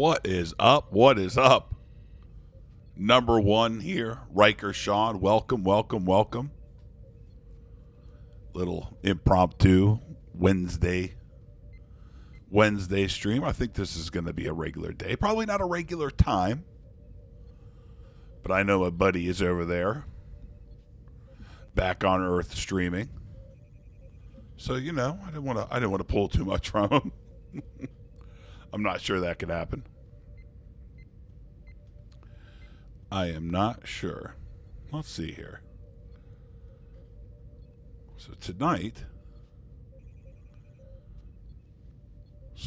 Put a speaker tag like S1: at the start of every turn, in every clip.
S1: What is up? What is up? Number one here, Riker Sean. Welcome, welcome, welcome. Little impromptu Wednesday stream. I think this is going to be a regular day. Probably not a regular time, but I know my buddy is over there, back on Earth streaming. So I didn't want to pull too much from him. I'm not sure that could happen. I am not sure. Let's see here. So tonight,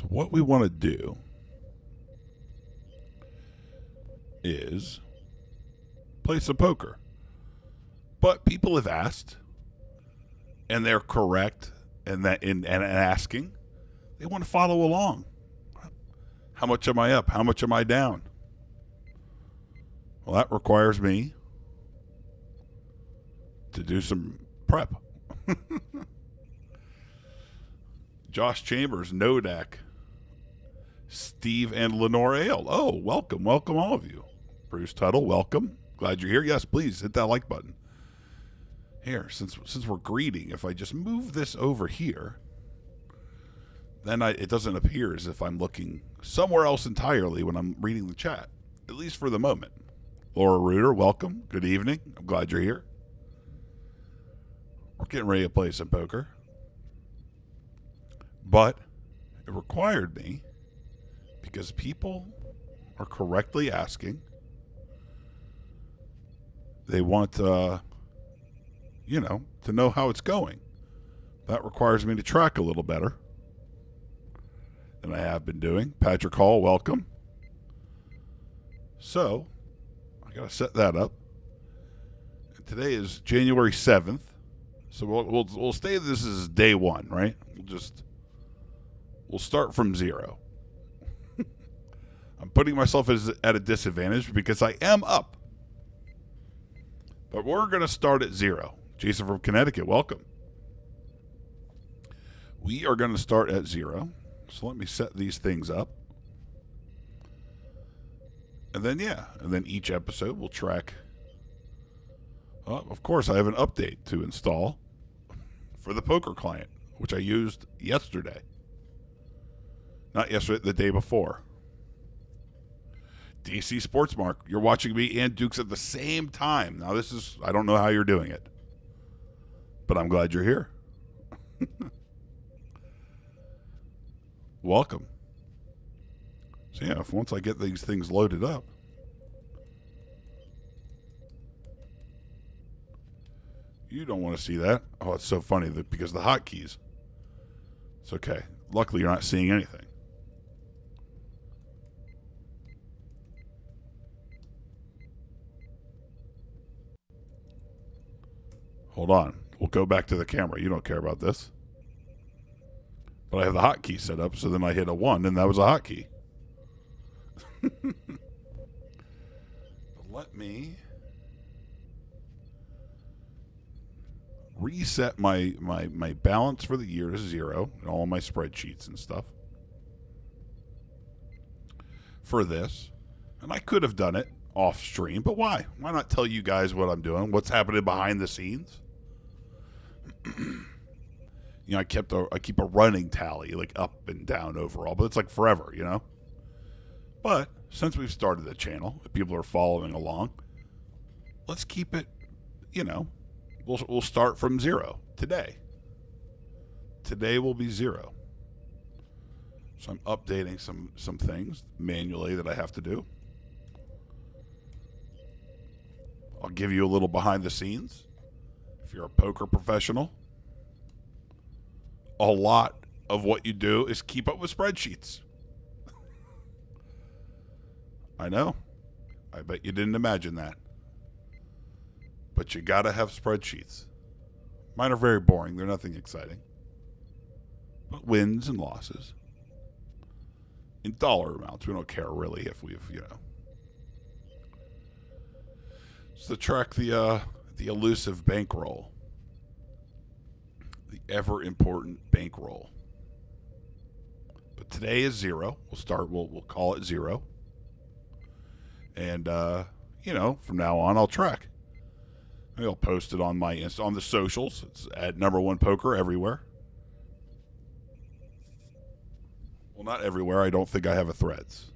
S1: what we want to do is play some poker. But people have asked, and they're correct in asking. They want to follow along. How much am I up? How much am I down? Well, that requires me to do some prep. Josh Chambers, Nodak, Steve and Lenore Ale. Oh, welcome all of you. Bruce Tuttle, welcome. Glad you're here. Yes, please hit that like button. Here, since we're greeting, if I just move this over here, then it doesn't appear as if I'm looking somewhere else entirely when I'm reading the chat, at least for the moment. Laura Reuter, welcome. Good evening. I'm glad you're here. We're getting ready to play some poker. But it required me, because people are correctly asking, they want, to know how it's going. That requires me to track a little better than I have been doing. Patrick Hall, welcome. So, I got to set that up. And today is January 7th. So we'll stay, this is day one, right? We'll start from zero. I'm putting myself at a disadvantage because I am up. But we're going to start at zero. Jason from Connecticut, welcome. We are going to start at zero. So let me set these things up. And then each episode will track. Of course, I have an update to install for the poker client, which I used yesterday. Not yesterday, the day before. DC Sportsmark, you're watching me and Dukes at the same time. Now I don't know how you're doing it, but I'm glad you're here. Welcome. So once I get these things loaded up, you don't want to see that. Oh, it's so funny because the hotkeys. It's okay. Luckily, you're not seeing anything. Hold on. We'll go back to the camera. You don't care about this. But I have the hotkey set up, so then I hit a 1, and that was a hotkey. Let me reset my balance for the year to 0 in all my spreadsheets and stuff for this. And I could have done it off stream, but why? Why not tell you guys what I'm doing, what's happening behind the scenes? I keep a running tally, like up and down overall, but it's like forever, But since we've started the channel, if people are following along, let's keep it, we'll start from 0 today. Today will be 0. So I'm updating some things manually that I have to do. I'll give you a little behind the scenes. If you're a poker professional, a lot of what you do is keep up with spreadsheets. I know. I bet you didn't imagine that. But you gotta have spreadsheets. Mine are very boring. They're nothing exciting. But wins and losses. In dollar amounts. We don't care really if we've, So to track the elusive bankroll. The ever important bankroll. Today is 0. We'll call it 0. And, from now on, I'll track. Maybe I'll post it on on the socials. It's at #1poker everywhere. Well, not everywhere. I don't think I have a Threads.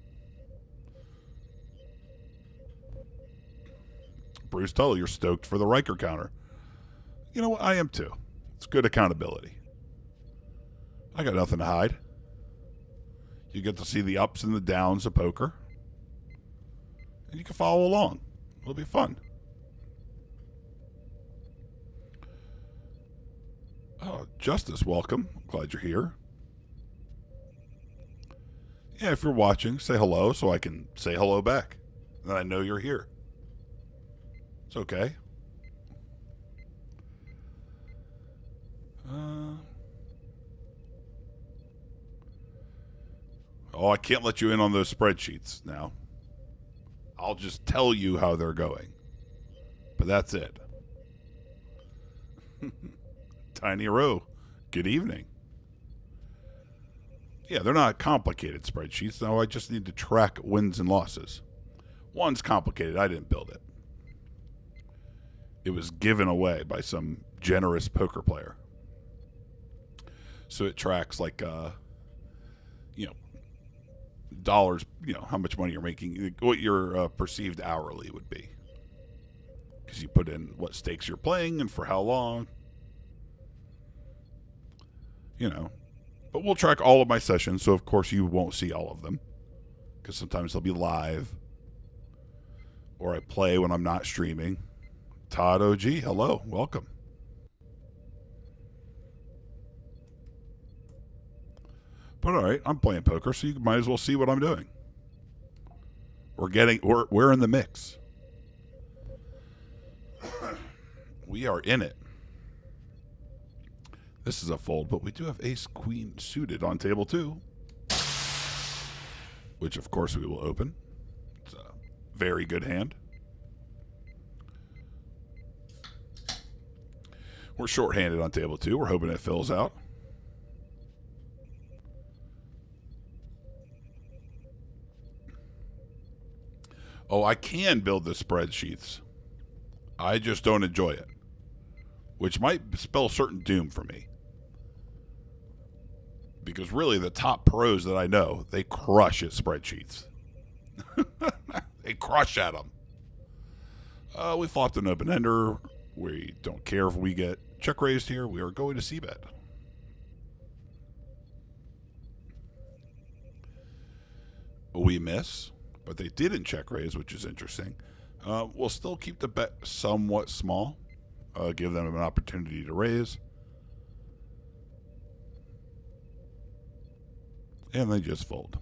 S1: Bruce Tuttle, you're stoked for the Riker counter. You know what? I am too. It's good accountability. I got nothing to hide. You get to see the ups and the downs of poker. And you can follow along. It'll be fun. Oh, Justice, welcome. I'm glad you're here. Yeah, if you're watching, say hello so I can say hello back. Then I know you're here. It's okay. I can't let you in on those spreadsheets now. I'll just tell you how they're going. But that's it. Tiny Row, good evening. Yeah, they're not complicated spreadsheets. No, I just need to track wins and losses. One's complicated. I didn't build it. It was given away by some generous poker player. So it tracks dollars, how much money you're making, what your perceived hourly would be. Because you put in what stakes you're playing and for how long. But we'll track all of my sessions, so of course you won't see all of them. Because sometimes they'll be live. Or I play when I'm not streaming. Todd OG, hello, welcome. But all right, I'm playing poker, so you might as well see what I'm doing. We're in the mix. We are in it. This is a fold, but we do have ace queen suited on table 2, which of course we will open. It's a very good hand. We're short-handed on table 2. We're hoping it fills out. Oh, I can build the spreadsheets. I just don't enjoy it, which might spell certain doom for me. Because really, the top pros that I know, they crush at spreadsheets. They crush at them. We flopped an open ender. We don't care if we get check raised here. We are going to c-bet. We miss, but they didn't check raise, which is interesting. We'll still keep the bet somewhat small. Give them an opportunity to raise. And they just fold.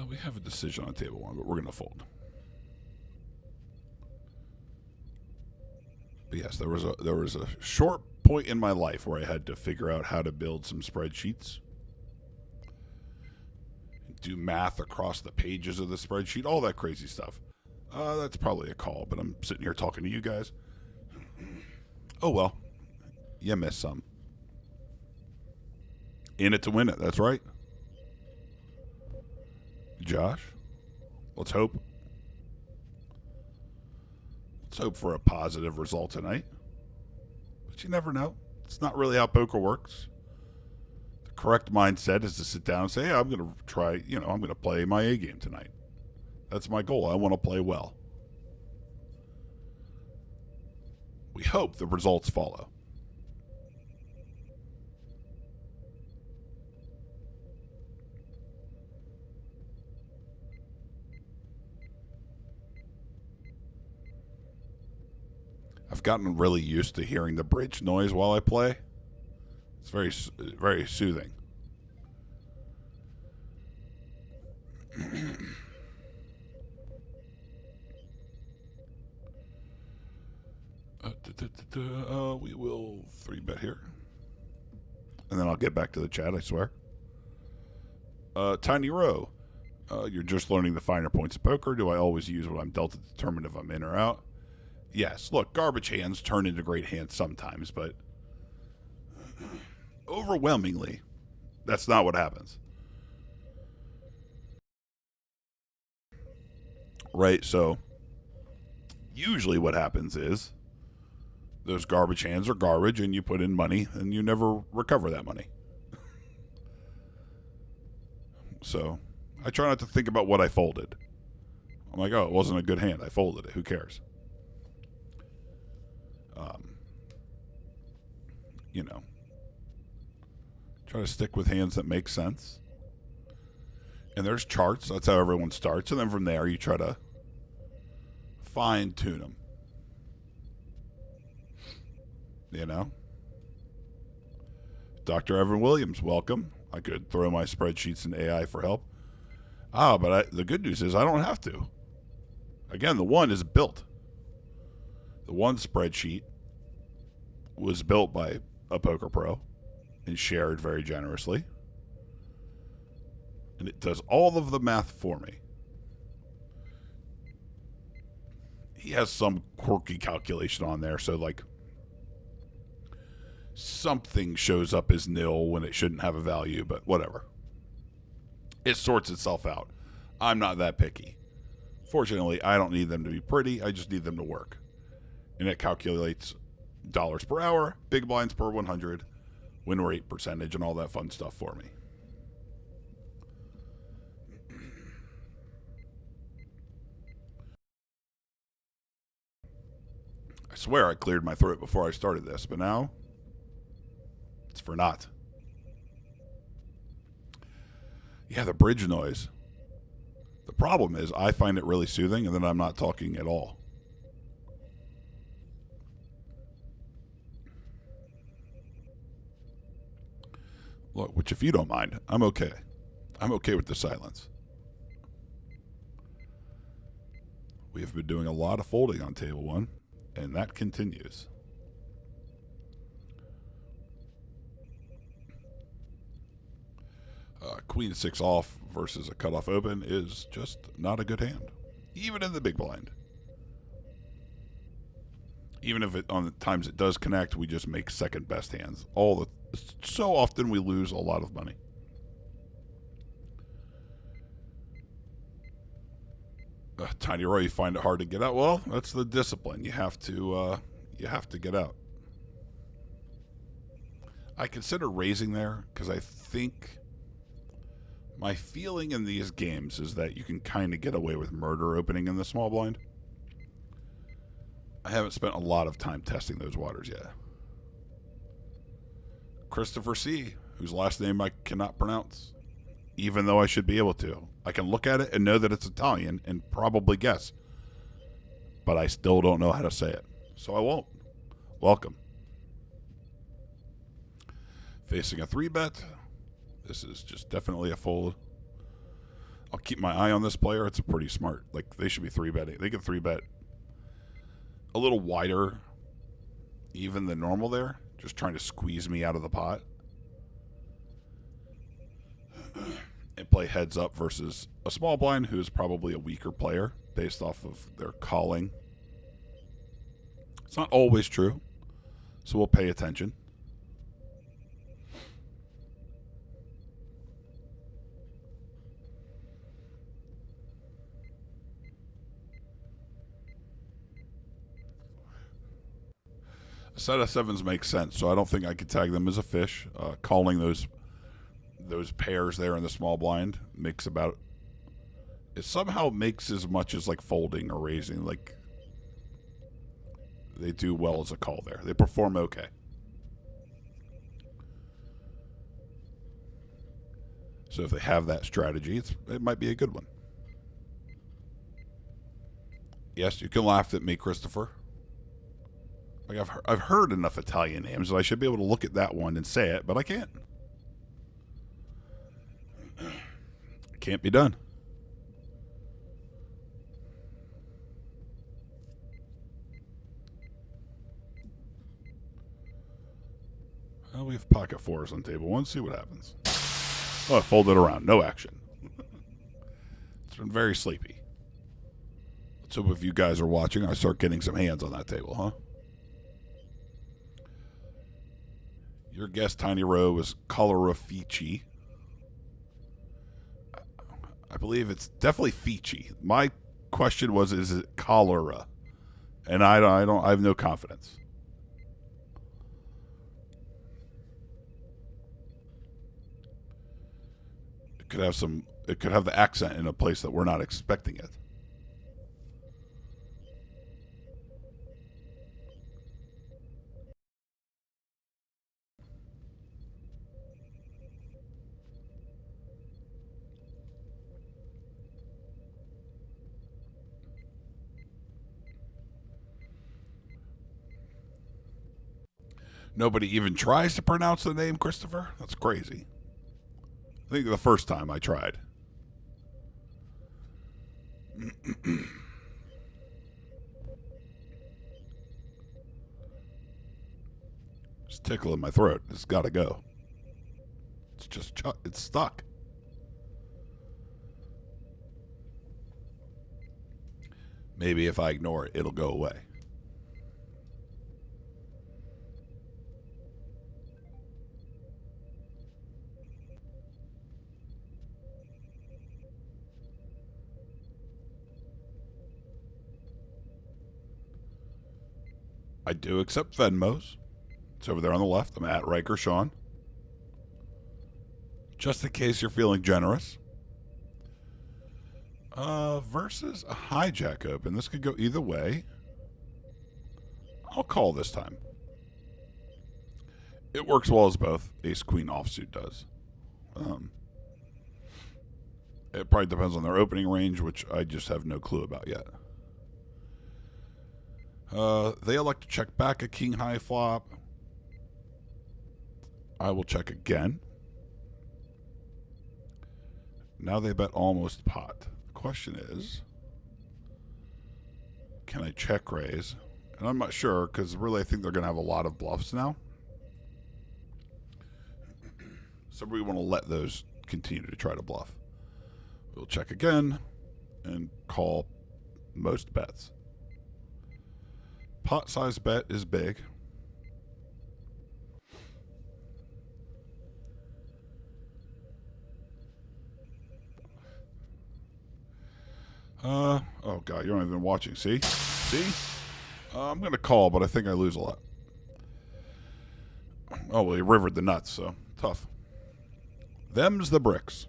S1: We have a decision on table 1, but we're going to fold. But yes, there was a short point in my life where I had to figure out how to build some spreadsheets. Do math across the pages of the spreadsheet, all that crazy stuff. That's probably a call, but I'm sitting here talking to you guys. Oh well, you missed some. In it to win it, that's right. Josh, let's hope. Let's hope for a positive result tonight. But you never know. It's not really how poker works. The correct mindset is to sit down and say, hey, I'm going to try, I'm going to play my A game tonight. That's my goal. I want to play well. We hope the results follow. I've gotten really used to hearing the bridge noise while I play. It's very, very soothing. We will 3-bet here. And then I'll get back to the chat, I swear. Tiny Row. You're just learning the finer points of poker. Do I always use what I'm dealt to determine if I'm in or out? Yes, look, garbage hands turn into great hands sometimes, but overwhelmingly, that's not what happens. Right? So, usually what happens is those garbage hands are garbage and you put in money and you never recover that money. So, I try not to think about what I folded. I'm like, oh, it wasn't a good hand. I folded it. Who cares? You know, try to stick with hands that make sense. And there's charts. That's how everyone starts. And then from there, you try to fine tune them. You know? Dr. Evan Williams, welcome. I could throw my spreadsheets in AI for help. But the good news is I don't have to. Again, the one is built. The one spreadsheet was built by a poker pro and shared very generously. And it does all of the math for me. He has some quirky calculation on there, so like something shows up as nil when it shouldn't have a value, but whatever. It sorts itself out. I'm not that picky. Fortunately, I don't need them to be pretty. I just need them to work. And it calculates dollars per hour, big blinds per 100, win rate percentage, and all that fun stuff for me. I swear I cleared my throat before I started this, but now it's for naught. Yeah, the bridge noise. The problem is I find it really soothing, and then I'm not talking at all. Look, which if you don't mind, I'm okay. I'm okay with the silence. We have been doing a lot of folding on table one, and that continues. Queen 6 off versus a cutoff open is just not a good hand, even in the big blind. Even if it on the times it does connect, we just make second best hands. So often we lose a lot of money. Tiny Roy, you find it hard to get out. Well, that's the discipline. You have to get out. I consider raising there because I think my feeling in these games is that you can kind of get away with murder opening in the small blind. I haven't spent a lot of time testing those waters yet. Christopher C., whose last name I cannot pronounce, even though I should be able to. I can look at it and know that it's Italian and probably guess, but I still don't know how to say it, so I won't. Welcome. Facing a 3-bet. This is just definitely a fold. I'll keep my eye on this player. It's a pretty smart. Like, they should be 3-betting. They can 3-bet a little wider even than normal there. Just trying to squeeze me out of the pot. And play heads up versus a small blind who is probably a weaker player based off of their calling. It's not always true, so we'll pay attention. A set of sevens makes sense, so I don't think I could tag them as a fish. Calling those pairs there in the small blind makes about it somehow makes as much as like folding or raising. Like, they do well as a call there. They perform okay. So if they have that strategy, it might be a good one. Yes, you can laugh at me, Christopher. Like, I've heard enough Italian names that I should be able to look at that one and say it, but I can't. It can't be done. Well, we have pocket fours on table one. See what happens. Oh, I folded around. No action. It's been very sleepy. So if you guys are watching, I start getting some hands on that table, huh? Your guess, Tiny Row, was Colorifici. I believe it's definitely Fici. My question was, is it cholera? And I have no confidence. It could have the accent in a place that we're not expecting it. Nobody even tries to pronounce the name Christopher? That's crazy. I think the first time I tried. It's tickling my throat. It's got to go. It's stuck. Maybe if I ignore it, it'll go away. I do accept Venmos. It's over there on the left. I'm at Riker Sean. Just in case you're feeling generous. Versus a hijack open. This could go either way. I'll call this time. It works well as both. Ace Queen offsuit does. It probably depends on their opening range, which I just have no clue about yet. They elect to check back a king high flop. I will check again. Now they bet almost pot. The question is, can I check raise? And I'm not sure because really I think they're going to have a lot of bluffs now. So we want to let those continue to try to bluff. We'll check again and call most bets. Pot size bet is big. Oh god, you're not even watching. See? I'm gonna call, but I think I lose a lot. Oh well, he rivered the nuts, so tough. Them's the bricks.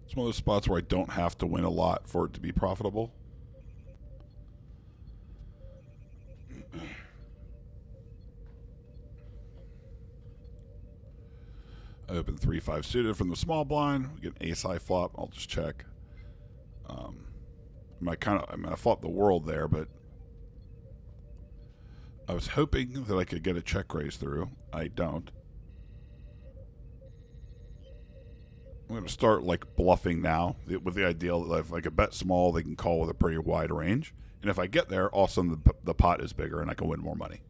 S1: It's one of those spots where I don't have to win a lot for it to be profitable. I open 3-5 suited from the small blind. We get an ace high flop. I'll just check. I flopped the world there, but I was hoping that I could get a check raise through. I don't. I'm going to start like bluffing now with the idea that if I could bet small, they can call with a pretty wide range. And if I get there, all of a sudden the pot is bigger and I can win more money.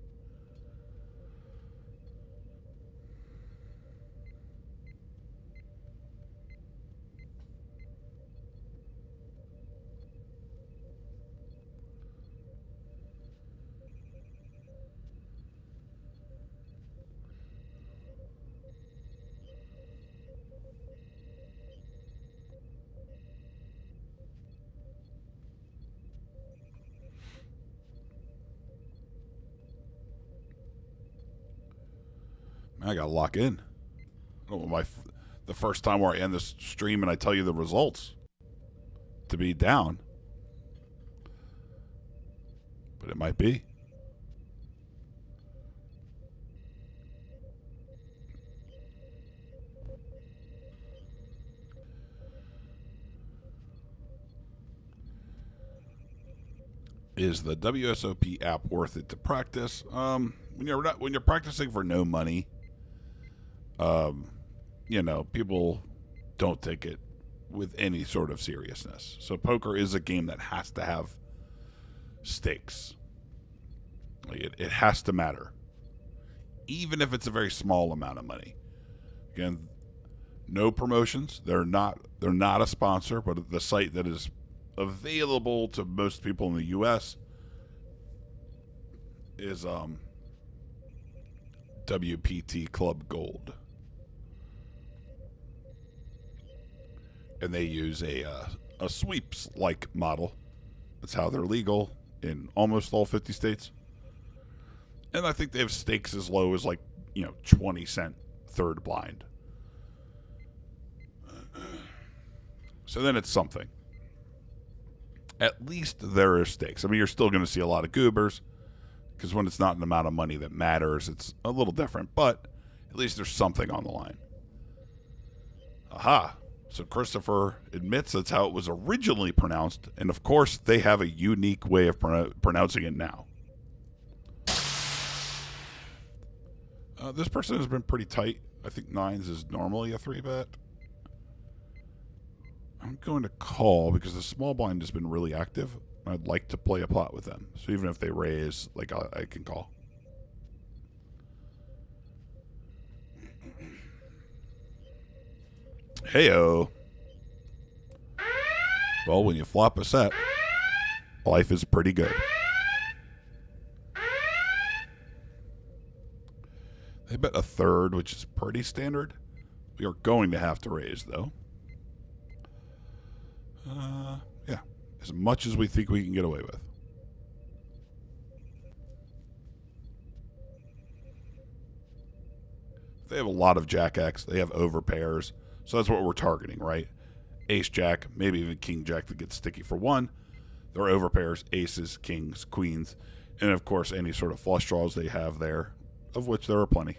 S1: Man, I got to lock in. I don't want the first time where I end this stream and I tell you the results to be down. But it might be. Is the WSOP app worth it to practice? When you're practicing for no money, people don't take it with any sort of seriousness. So poker is a game that has to have stakes. It has to matter. even if it's a very small amount of money. Again, no promotions. They're not a sponsor, but the site that is available to most people in the U.S. is WPT Club Gold, and they use a sweeps like model. That's how they're legal in almost all 50 states. And I think they have stakes as low as 20-cent third blind. So then it's something. At least there are stakes. I mean, you're still going to see a lot of goobers, because when it's not an amount of money that matters, it's a little different. But at least there's something on the line. Aha. So Christopher admits that's how it was originally pronounced. And, of course, they have a unique way of pronouncing it now. This person has been pretty tight. I think 9s is normally a 3-bet. I'm going to call because the small blind has been really active. I'd like to play a pot with them. So even if they raise, I can call. Heyo. Well, when you flop a set, life is pretty good. They bet a third, which is pretty standard. We are going to have to raise, though. Yeah, as much as we think we can get away with. They have a lot of Jack X. They have overpairs. So that's what we're targeting, right? Ace Jack, maybe even King Jack that gets sticky for 1. There are overpairs, aces, kings, queens, and of course any sort of flush draws they have there, of which there are plenty.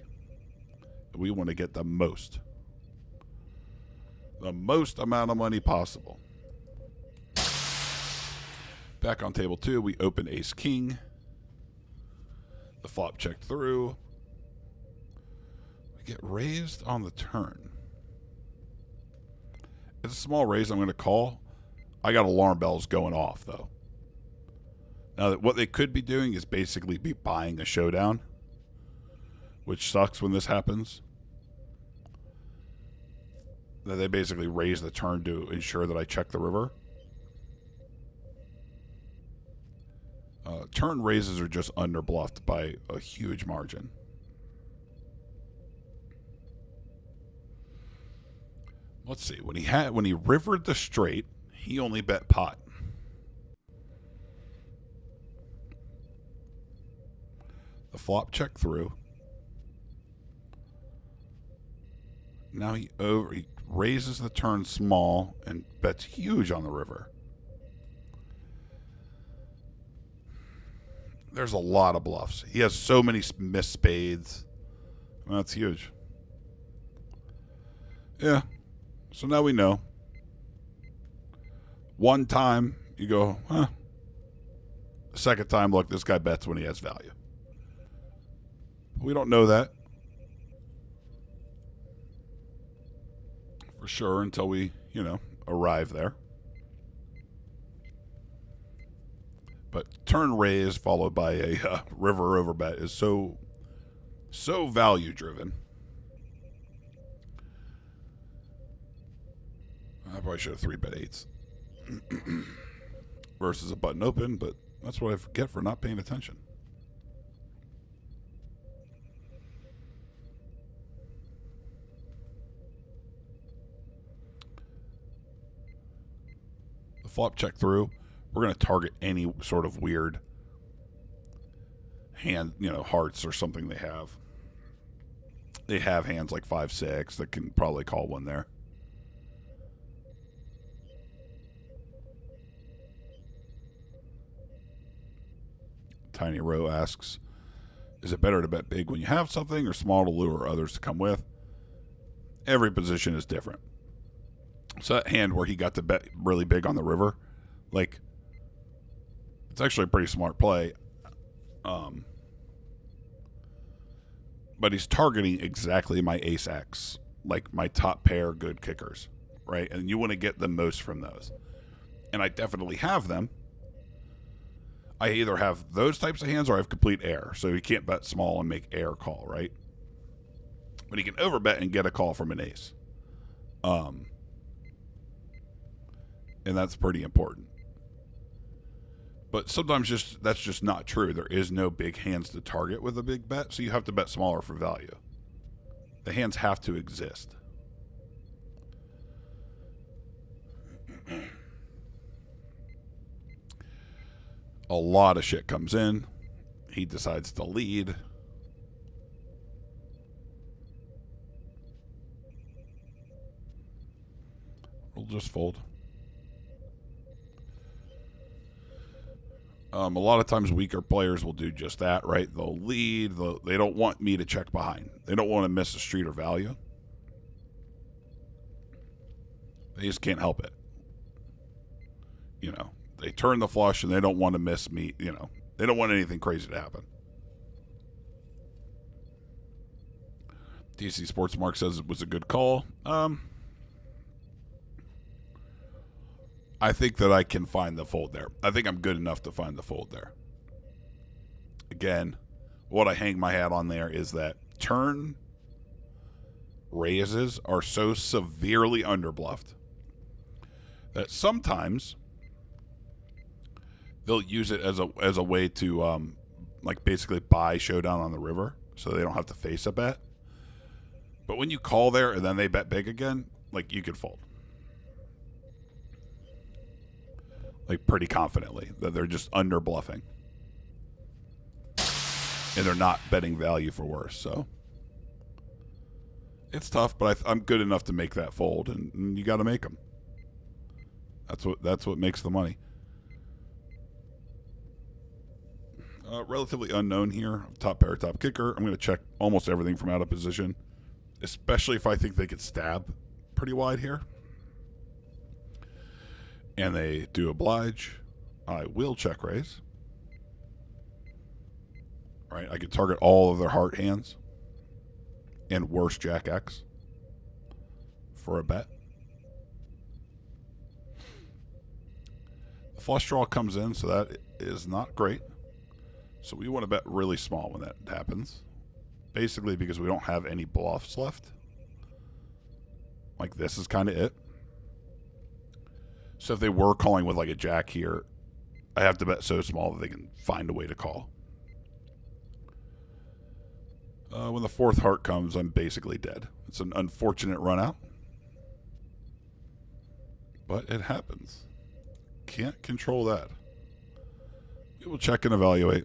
S1: We want to get the most amount of money possible. Back on table 2, we open ace king. The flop checked through. We get raised on the turn. It's a small raise. I'm going to call. I got alarm bells going off, though. Now, what they could be doing is basically be buying a showdown, which sucks when this happens. That they basically raise the turn to ensure that I check the river. Turn raises are just underbluffed by a huge margin. Let's see. When he rivered the straight, he only bet pot. The flop checked through. Now he raises the turn small and bets huge on the river. There's a lot of bluffs. He has so many missed spades. That's huge. Yeah. So now we know. One time, you go, huh. The second time, look, this guy bets when he has value. We don't know that for sure until we, arrive there. But turn raise followed by a river overbet is so value driven. I probably should have 3-bet 8s versus a button open, but that's what I get for not paying attention. The flop check through. We're going to target any sort of weird hand, hearts or something they have. They have hands like 5-6 that can probably call one there. Tiny Row asks, is it better to bet big when you have something or small to lure others to come with? Every position is different. So that hand where he got to bet really big on the river, it's actually a pretty smart play. But he's targeting exactly my ace X, like my top pair good kickers, right? And you want to get the most from those. And I definitely have them. I either have those types of hands or I have complete air. So he can't bet small and make air call, right? But he can overbet and get a call from an ace. And that's pretty important. But sometimes that's just not true. There is no big hands to target with a big bet, so you have to bet smaller for value. The hands have to exist. A lot of shit comes in. He decides to lead. We'll just fold. A lot of times weaker players will do just that, right? They'll lead. They don't want me to check behind. They don't want to miss a street or value. They just can't help it. You know, they turn the flush and they don't want to miss me. You know, they don't want anything crazy to happen. DC Sportsmark says it was a good call. I think that I can find the fold there. I think I'm good enough to find the fold there. Again, what I hang my hat on there is that turn raises are so severely underbluffed that sometimes they'll use it as a way to like basically buy showdown on the river so they don't have to face a bet. But when you call there and then they bet big again, like you could fold. Like pretty confidently that they're just under bluffing. And they're not betting value for worse, so. It's tough, but I'm good enough to make that fold, and you got to make them. That's what makes the money. Relatively unknown here. Top pair, top kicker. I'm going to check almost everything from out of position, especially if I think they could stab pretty wide here. And they do oblige. I will check raise. Right, I could target all of their heart hands and worse Jack X for a bet. The flush draw comes in, so that is not great. So we want to bet really small when that happens. Basically because we don't have any bluffs left. Like this is kind of it. So if they were calling with like a jack here, I have to bet so small that they can find a way to call. When the fourth heart comes, I'm basically dead. It's an unfortunate run out. But it happens. Can't control that. We will check and evaluate.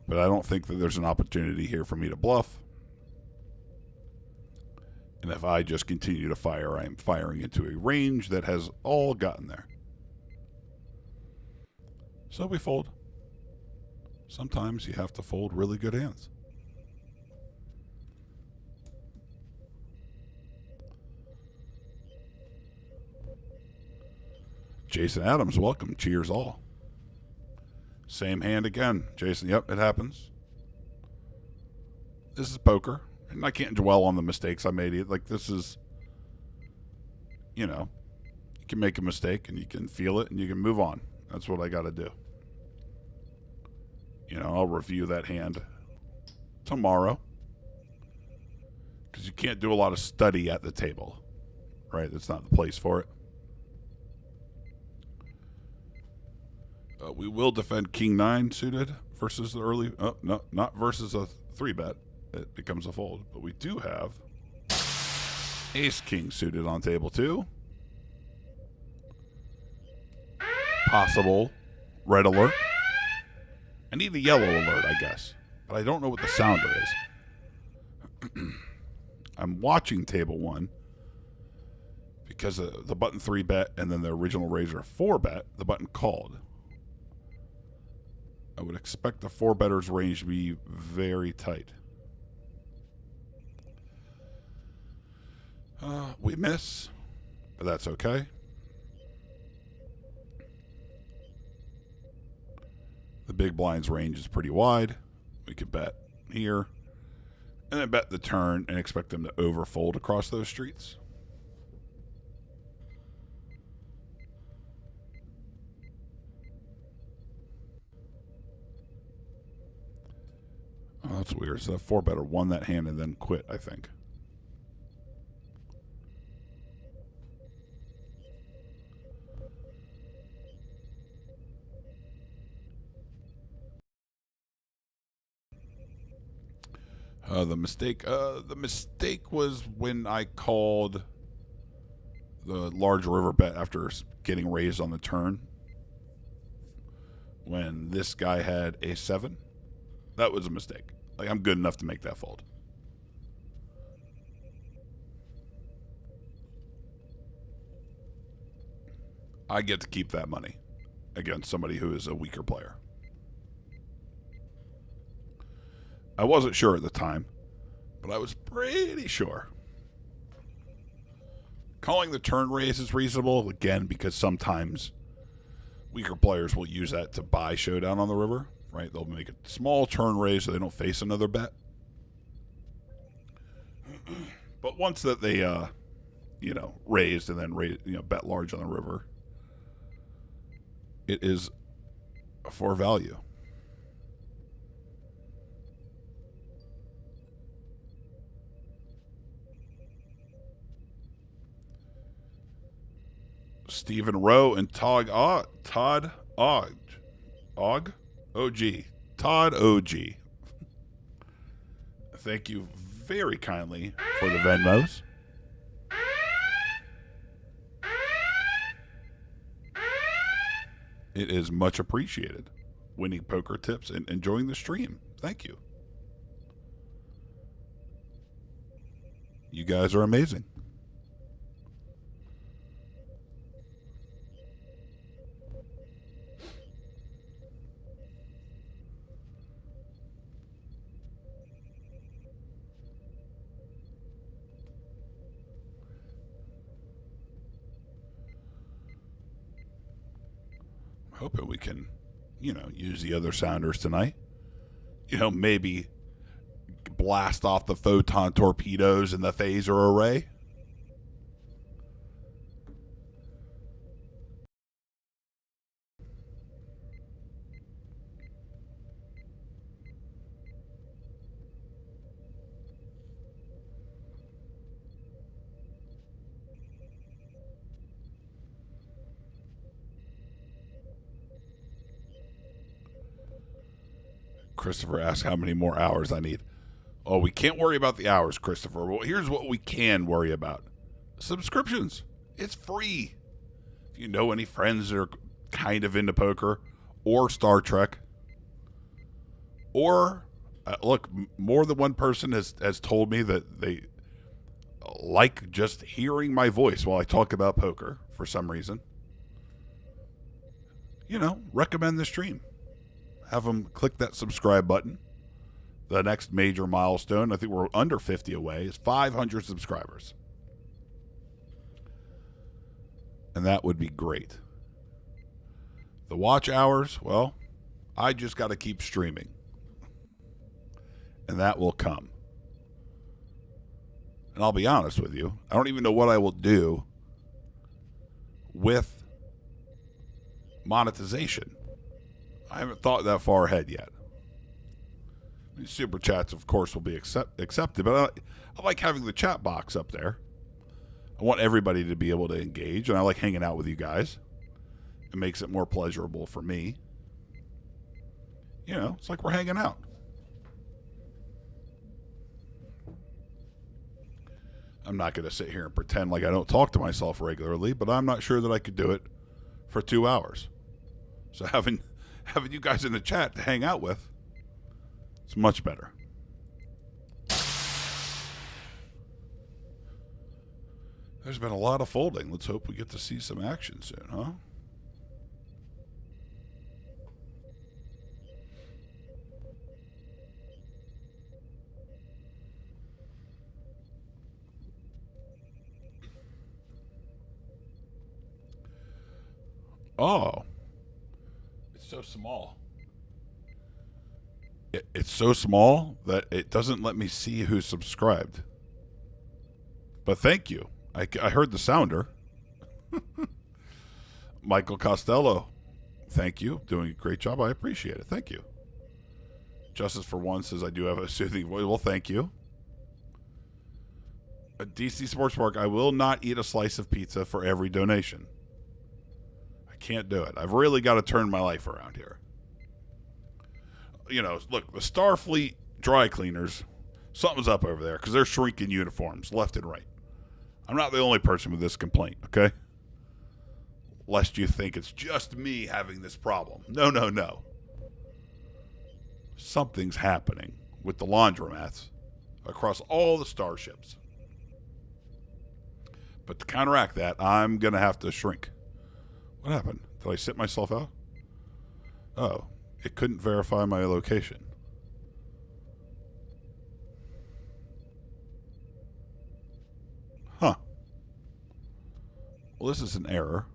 S1: But I don't think that there's an opportunity here for me to bluff. And if I just continue to fire, I am firing into a range that has all gotten there. So we fold. Sometimes you have to fold really good hands. Jason Adams, welcome. Cheers all. Same hand again. Jason, yep, it happens. This is poker. And I can't dwell on the mistakes I made. Like, this is, you know, you can make a mistake and you can feel it and you can move on. That's what I got to do. You know, I'll review that hand tomorrow. Because you can't do a lot of study at the table. Right? That's not the place for it. We will defend King 9 suited versus the early... Oh, no, not versus a 3-bet. It becomes a fold. But we do have Ace King suited on table 2. Possible red alert. I need a yellow alert, I guess. But I don't know what the sounder is. I'm watching table 1 because the button 3-bet and then the original raiser 4-bet, the button called. I would expect the 4-better's range to be very tight. We miss, but that's okay. The big blind's range is pretty wide. We could bet here, and then bet the turn and expect them to overfold across those streets. That's weird. So that 4-better won that hand and then quit, I think. The mistake was when I called the large river bet after getting raised on the turn. When this guy had a 7, that was a mistake. Like, I'm good enough to make that fold. I get to keep that money against somebody who is a weaker player. I wasn't sure at the time, but I was pretty sure. Calling the turn raise is reasonable, again, because sometimes weaker players will use that to buy showdown on the river, right? They'll make a small turn raise so they don't face another bet. But once that they, raised and then bet large on the river, it is for value. Stephen Rowe and Todd Og. Todd Og? OG. Todd OG. Thank you very kindly for the Venmos. It is much appreciated. Winning poker tips and enjoying the stream. Thank you. You guys are amazing. Hoping we can, use the other sounders tonight. Maybe blast off the photon torpedoes and the phaser array. Christopher asks how many more hours I need. Oh, we can't worry about the hours, Christopher. Well, here's what we can worry about. Subscriptions. It's free. If you know any friends that are kind of into poker or Star Trek, or, look, more than one person has told me that they like just hearing my voice while I talk about poker for some reason. Recommend the stream. Have them click that subscribe button. The next major milestone, I think we're under 50 away, is 500 subscribers. And that would be great. The watch hours, well, I just got to keep streaming. And that will come. And I'll be honest with you, I don't even know what I will do with monetization. I haven't thought that far ahead yet. These super chats, of course, will be accepted, but I like having the chat box up there. I want everybody to be able to engage, and I like hanging out with you guys. It makes it more pleasurable for me. It's like we're hanging out. I'm not going to sit here and pretend like I don't talk to myself regularly, but I'm not sure that I could do it for 2 hours. So having you guys in the chat to hang out with, it's much better. There's been a lot of folding. Let's hope we get to see some action soon, huh? Oh. It's so small. It's so small that it doesn't let me see who's subscribed. But thank you. I heard the sounder. Michael Costello, thank you. Doing a great job. I appreciate it. Thank you. Justice for One says I do have a soothing voice. Well, thank you. A DC Sports Park, I will not eat a slice of pizza for every donation. I can't do it. I've really got to turn my life around here. You know, look, the Starfleet dry cleaners, something's up over there because they're shrinking uniforms left and right. I'm not the only person with this complaint, okay? Lest you think it's just me having this problem. No, no, no. Something's happening with the laundromats across all the starships. But to counteract that, I'm going to have to shrink. What happened? Did I sit myself out? Oh, it couldn't verify my location. Huh. Well, this is an error.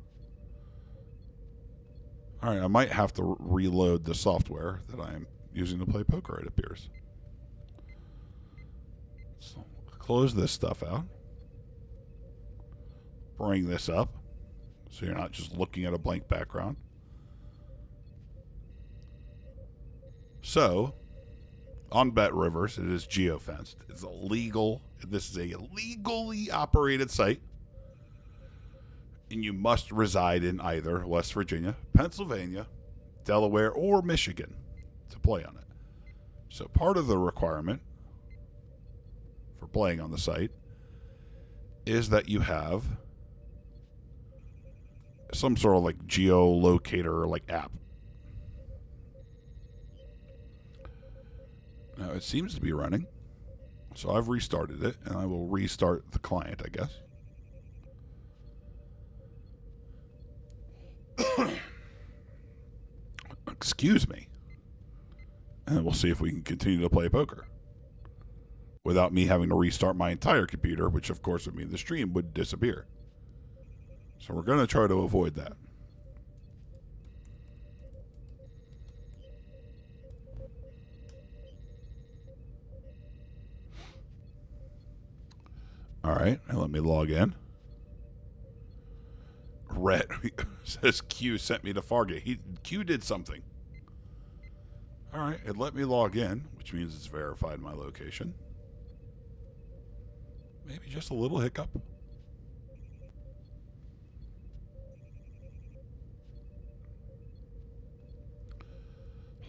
S1: All right, I might have to reload the software that I'm using to play poker, it appears. So close this stuff out. Bring this up so you're not just looking at a blank background. So, on Bet Rivers, it is geofenced. It's illegal. This is a legally operated site. And you must reside in either West Virginia, Pennsylvania, Delaware, or Michigan to play on it. So part of the requirement for playing on the site is that you have some sort of like geolocator like app. Now it seems to be running. So I've restarted it, and I will restart the client, I guess. Excuse me. And we'll see if we can continue to play poker without me having to restart my entire computer, which of course would mean the stream would disappear. So we're going to try to avoid that. All right, and let me log in. Red says Q sent me to Fargate. Q did something. All right, it let me log in, which means it's verified my location. Maybe just a little hiccup.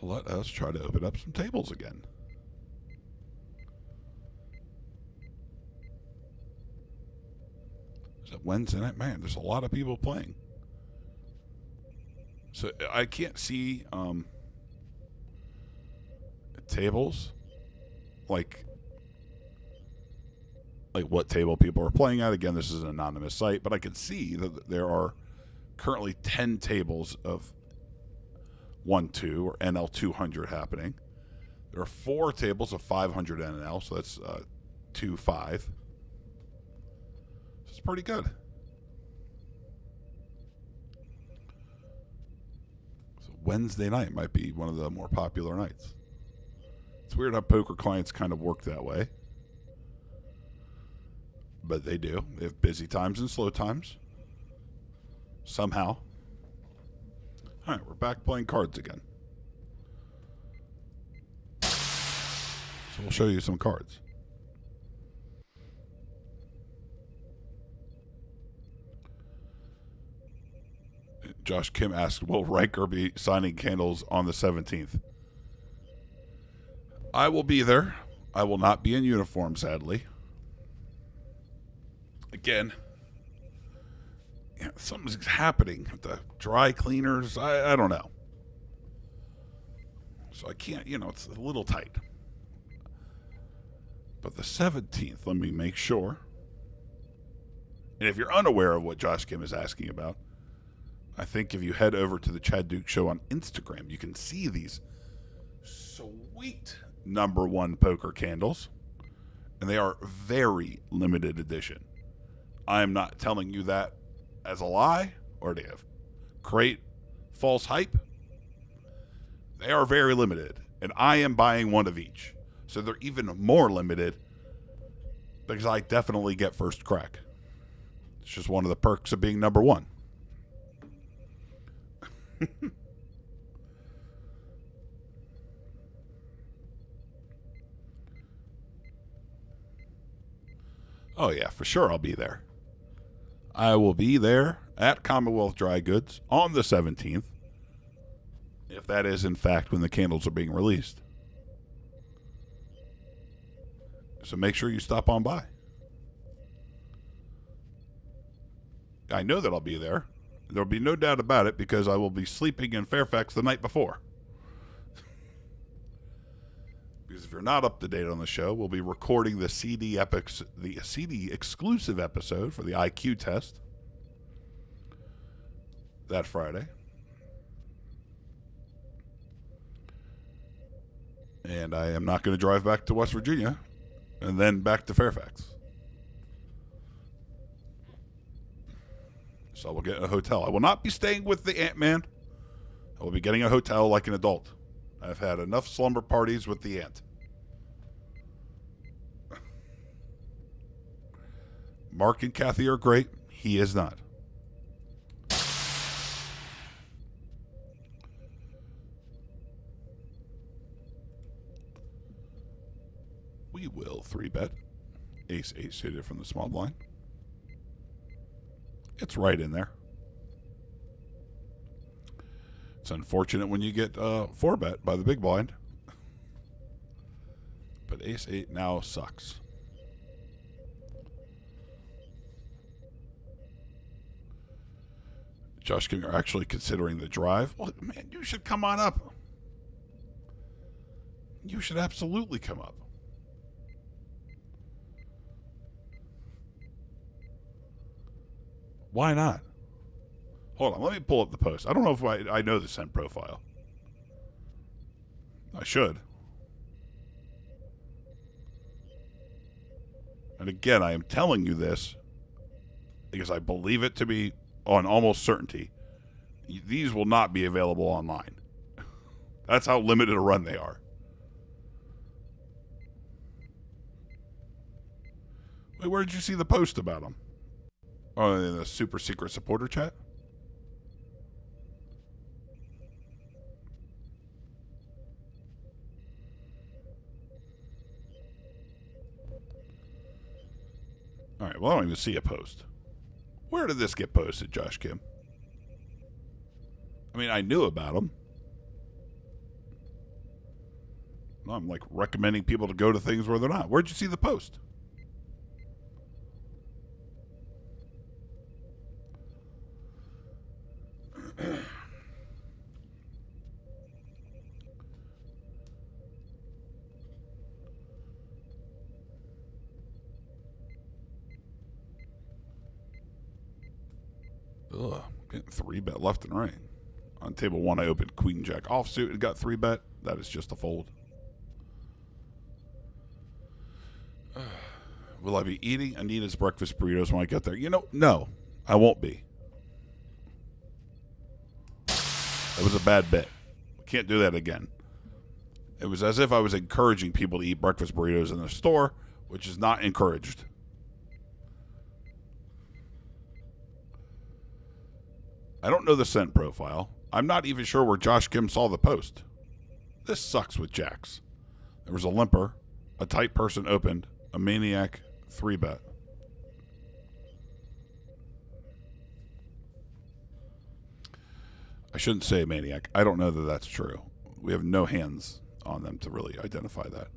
S1: Let us try to open up some tables again. Is it Wednesday night? Man, there's a lot of people playing. So I can't see tables, like what table people are playing at. Again, this is an anonymous site, but I can see that there are currently 10 tables of 1-2 or NL 200 happening. There are 4 tables of 500 NL, so that's 2-5. It's pretty good. So Wednesday night might be one of the more popular nights. It's weird how poker clients kind of work that way. But they do. They have busy times and slow times. Somehow. All right, we're back playing cards again. So we'll show you some cards. Josh Kim asked, will Riker be signing candles on the 17th? I will be there. I will not be in uniform, sadly. Again, something's happening with the dry cleaners. I don't know. So I can't, it's a little tight. But the 17th, let me make sure. And if you're unaware of what Josh Kim is asking about, I think if you head over to the Chad Duke Show on Instagram, you can see these sweet #1 poker candles. And they are very limited edition. I am not telling you that as a lie or to create false hype. They are very limited. And I am buying one of each. So they're even more limited because I definitely get first crack. It's just one of the perks of being #1. Oh, yeah, for sure I'll be there. I will be there at Commonwealth Dry Goods on the 17th, if that is, in fact, when the candles are being released. So make sure you stop on by. I know that I'll be there. There'll be no doubt about it because I will be sleeping in Fairfax the night before. Because if you're not up to date on the show, we'll be recording the CD exclusive episode for the IQ test that Friday. And I am not going to drive back to West Virginia and then back to Fairfax. So I will get a hotel. I will not be staying with the Ant-Man. I will be getting a hotel like an adult. I've had enough slumber parties with the Ant. Mark and Kathy are great. He is not. We will 3-bet. Ace-8 suited from the small blind. It's right in there. It's unfortunate when you get 4-bet by the big blind. But Ace-8 now sucks. Josh, you're actually considering the drive? Well, man, you should come on up. You should absolutely come up. Why not? Hold on, let me pull up the post. I don't know if I know the send profile. I should. And again, I am telling you this because I believe it to be on almost certainty. These will not be available online. That's how limited a run they are. Wait, where did you see the post about them? Oh, in the super secret supporter chat? All right, well, I don't even see a post. Where did this get posted, Josh Kim? I mean, I knew about them. I'm like recommending people to go to things where they're not. Where'd you see the post? Ugh, getting 3-bet left and right. On table 1, I opened Queen Jack offsuit and got 3-bet. That is just a fold. Will I be eating Anita's breakfast burritos when I get there? You know, no, I won't be. That was a bad bet. Can't do that again. It was as if I was encouraging people to eat breakfast burritos in the store, which is not encouraged. I don't know the scent profile. I'm not even sure where Josh Kim saw the post. This sucks with jacks. There was a limper, a tight person opened, a maniac, 3-bet. I shouldn't say maniac. I don't know that that's true. We have no hands on them to really identify that.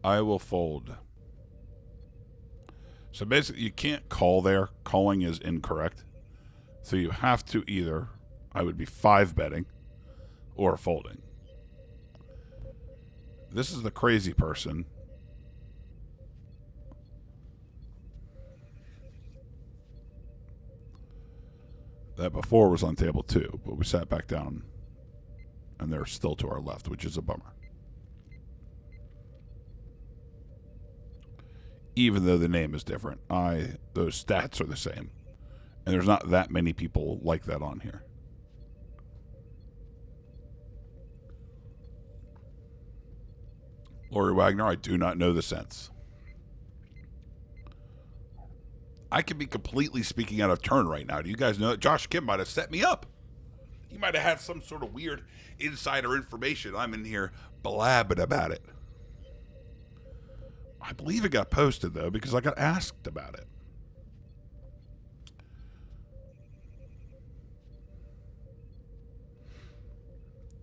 S1: I will fold. So basically, you can't call there. Calling is incorrect. So you have to either, I would be 5-betting or folding. This is the crazy person. That before was on table 2, but we sat back down and they're still to our left, which is a bummer. Even though the name is different, those stats are the same. And there's not that many people like that on here. Lori Wagner, I do not know the sense. I could be completely speaking out of turn right now. Do you guys know that Josh Kim might have set me up? He might have had some sort of weird insider information. I'm in here blabbing about it. I believe it got posted, though, because I got asked about it.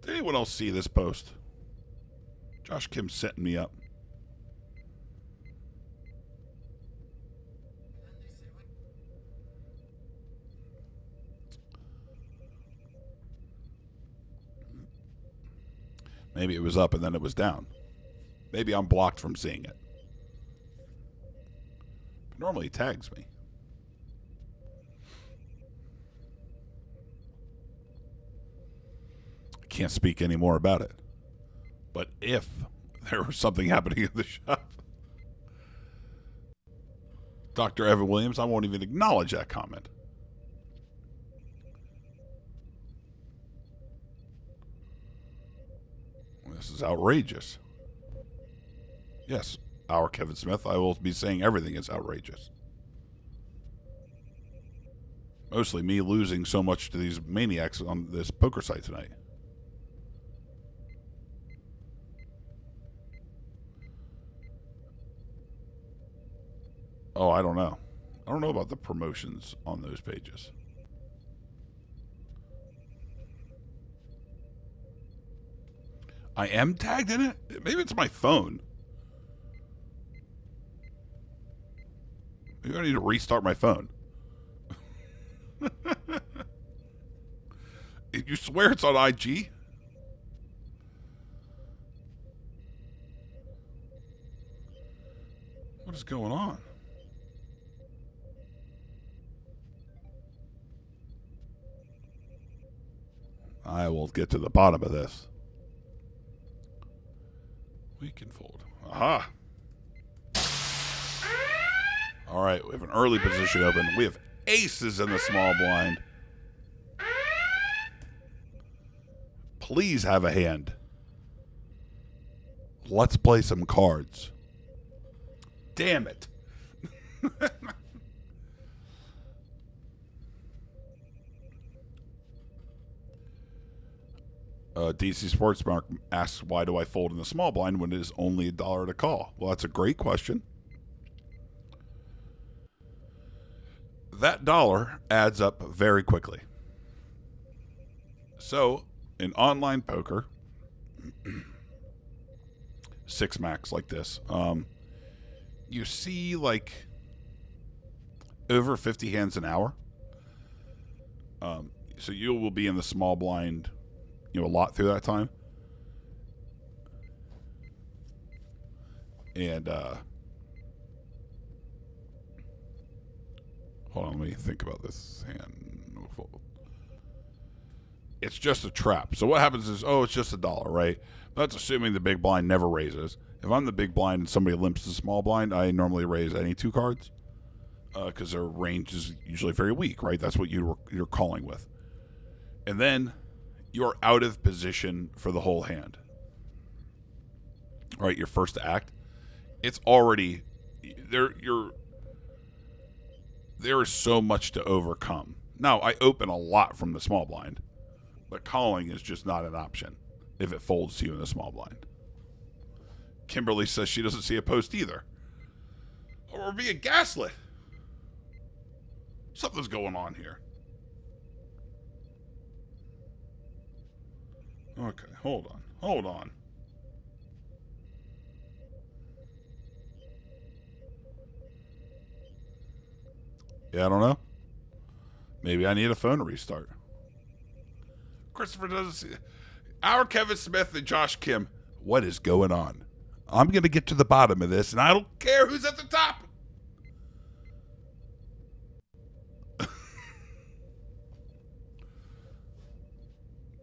S1: Did anyone else see this post? Josh Kim setting me up. Maybe it was up and then it was down. Maybe I'm blocked from seeing it. But normally it tags me. I can't speak any more about it. But if there was something happening in the shop, Dr. Evan Williams, I won't even acknowledge that comment. This is outrageous. Yes, our Kevin Smith, I will be saying everything is outrageous. Mostly me losing so much to these maniacs on this poker site tonight. Oh, I don't know. I don't know about the promotions on those pages. I am tagged in it? Maybe it's my phone. Maybe I need to restart my phone. You swear it's on IG? What is going on? I will get to the bottom of this. We can fold. Aha. All right, we have an early position open. We have aces in the small blind. Please have a hand. Let's play some cards. Damn it. DC Sports Mark asks, why do I fold in the small blind when it is only $1 to call? Well, that's a great question. That dollar adds up very quickly. So, in online poker, 6 max like this, you see like over 50 hands an hour. So you will be in the small blind, a lot through that time. And hold on, let me think about this hand. It's just a trap. So what happens is, it's just $1, right? That's assuming the big blind never raises. If I'm the big blind and somebody limps the small blind, I normally raise any 2 cards because their range is usually very weak, right? That's what you're calling with. And then you're out of position for the whole hand. Right, your first act. It's already there. There is so much to overcome. Now, I open a lot from the small blind, but calling is just not an option if it folds to you in the small blind. Kimberly says she doesn't see a post either. Or we're being gaslit. Something's going on here. Okay, hold on. Yeah, I don't know. Maybe I need a phone restart. Christopher doesn't see our Kevin Smith and Josh Kim. What is going on? I'm going to get to the bottom of this, and I don't care who's at the top.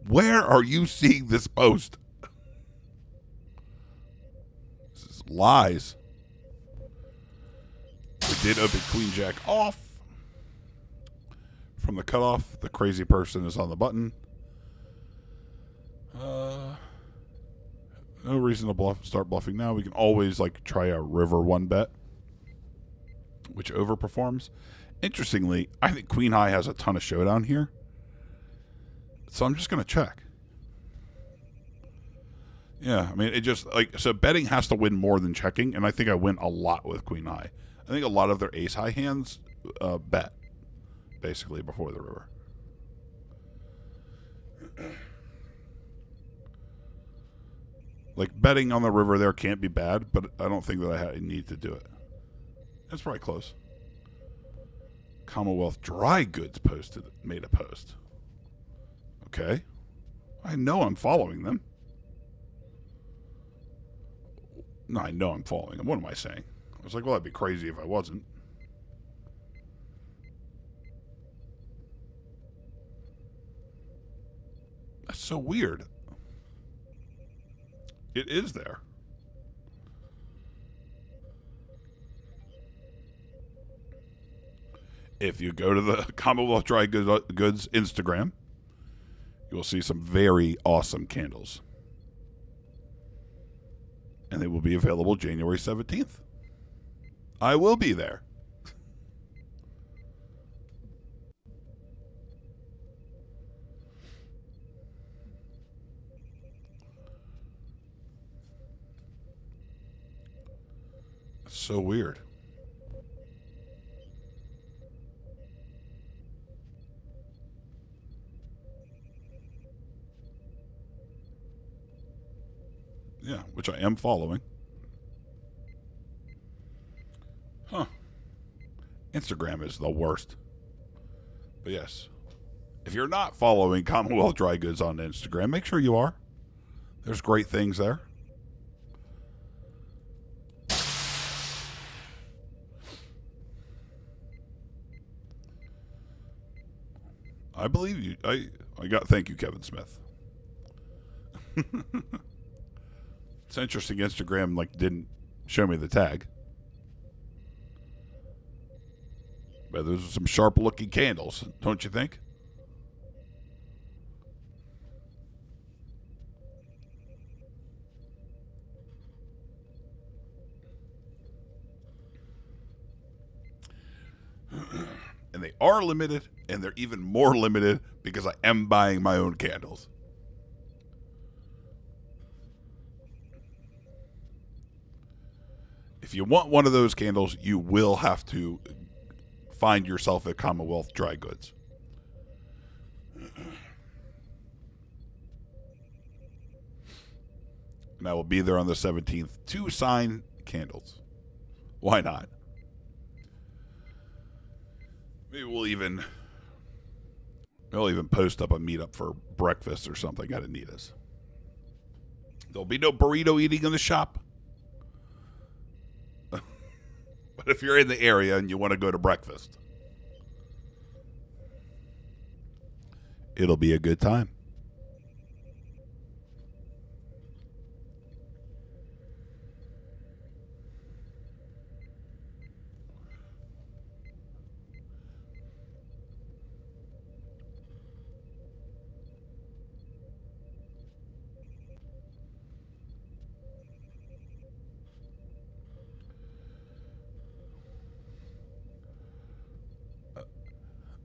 S1: Where are you seeing this post? This is lies. We did open Queen Jack off. From the cutoff, the crazy person is on the button. No reason to start bluffing now. We can always try a river 1 bet, which overperforms. Interestingly, I think Queen High has a ton of showdown here. So I'm just going to check. Yeah, I mean, it just, like, so betting has to win more than checking, and I think I win a lot with queen high. I think a lot of their ace high hands bet, basically, before the river. Like, betting on the river there can't be bad, but I don't think that I need to do it. That's probably close. Commonwealth Dry Goods made a post. Okay. I know I'm following them. No, I know I'm following them. What am I saying? I was like, well, that'd be crazy if I wasn't. That's so weird. It is there. If you go to the Commonwealth Dry Goods Instagram, you'll see some very awesome candles. And they will be available January 17th. I will be there. That's so weird. Yeah, which I am following. Huh. Instagram is the worst. But yes, if you're not following Commonwealth Dry Goods on Instagram, make sure you are. There's great things there. I believe you. Thank you, Kevin Smith. It's interesting. Instagram didn't show me the tag, but those are some sharp-looking candles, don't you think? And they are limited, and they're even more limited because I am buying my own candles. If you want one of those candles, you will have to find yourself at Commonwealth Dry Goods. And I will be there on the 17th to sign candles. Why not? Maybe we'll even post up a meetup for breakfast or something at Anita's. There'll be no burrito eating in the shop. But if you're in the area and you want to go to breakfast, it'll be a good time.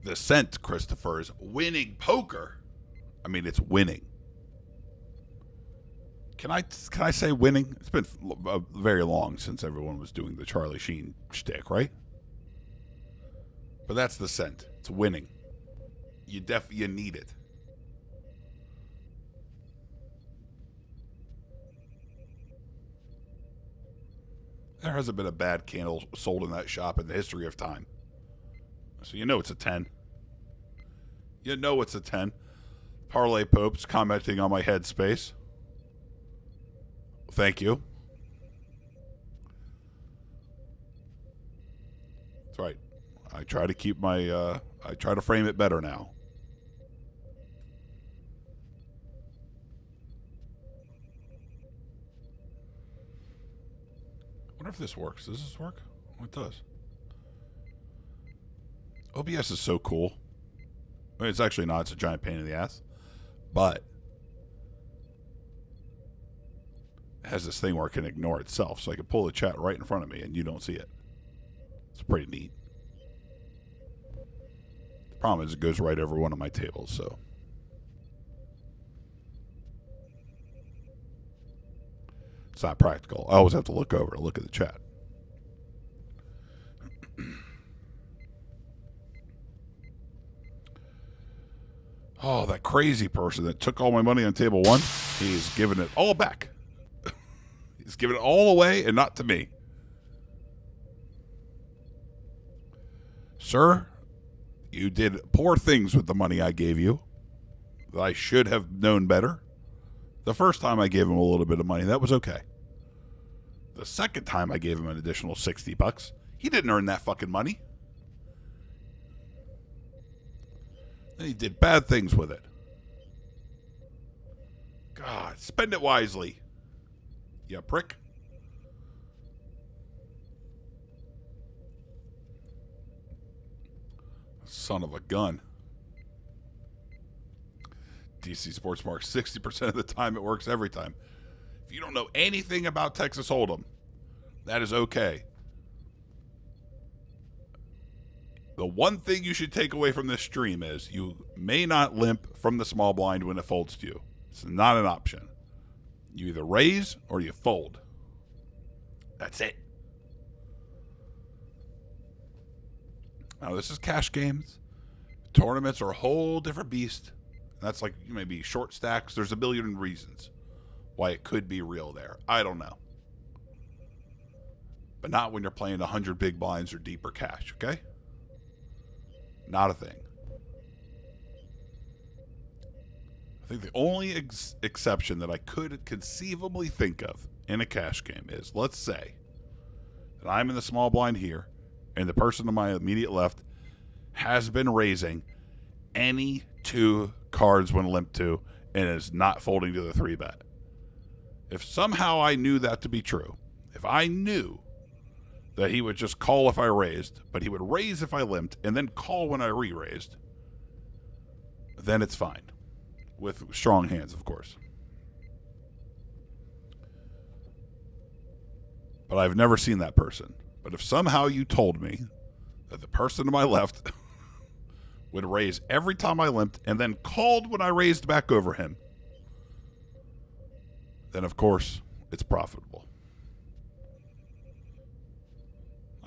S1: The scent, Christopher, is winning poker. I mean, it's winning. Can I say winning? It's been very long since everyone was doing the Charlie Sheen shtick, right? But that's the scent. It's winning. You need it. There hasn't been a bad candle sold in that shop in the history of time. So you know it's a 10. You know it's a 10. Parlay Pope's commenting on my headspace. Thank you. That's right. I try to keep my, I try to frame it better now. I wonder if this works. Does this work? Oh, it does. OBS is so cool. I mean, it's actually not. It's a giant pain in the ass. But it has this thing where it can ignore itself. So I can pull the chat right in front of me and you don't see it. It's pretty neat. The problem is it goes right over one of my tables. So It's not practical. I always have to look over and look at the chat. Oh, that crazy person that took all my money on table one, he's giving it all back. He's giving it all away and not to me. Sir, you did poor things with the money I gave you. I should have known better. The first time I gave him a little bit of money, that was okay. The second time I gave him an additional $60, he didn't earn that fucking money. And he did bad things with it. God, spend it wisely. You prick. Son of a gun. DC Sports Mark, 60% of the time it works every time. If you don't know anything about Texas Hold'em, that is okay. The one thing you should take away from this stream is you may not limp from the small blind when it folds to you. It's not an option. You either raise or you fold. That's it. Now, this is cash games. Tournaments are a whole different beast. That's like maybe short stacks. There's a billion reasons why it could be real there. I don't know. But not when you're playing 100 big blinds or deeper cash, okay? Not a thing. I think the only exception that I could conceivably think of in a cash game is, let's say that I'm in the small blind here and the person to my immediate left has been raising any two cards when limp to and is not folding to the 3-bet. If somehow I knew that to be true, if I knew that he would just call if I raised, but he would raise if I limped, and then call when I re-raised, then it's fine. With strong hands, of course. But I've never seen that person. But if somehow you told me that the person to my left would raise every time I limped, and then called when I raised back over him, then of course it's profitable.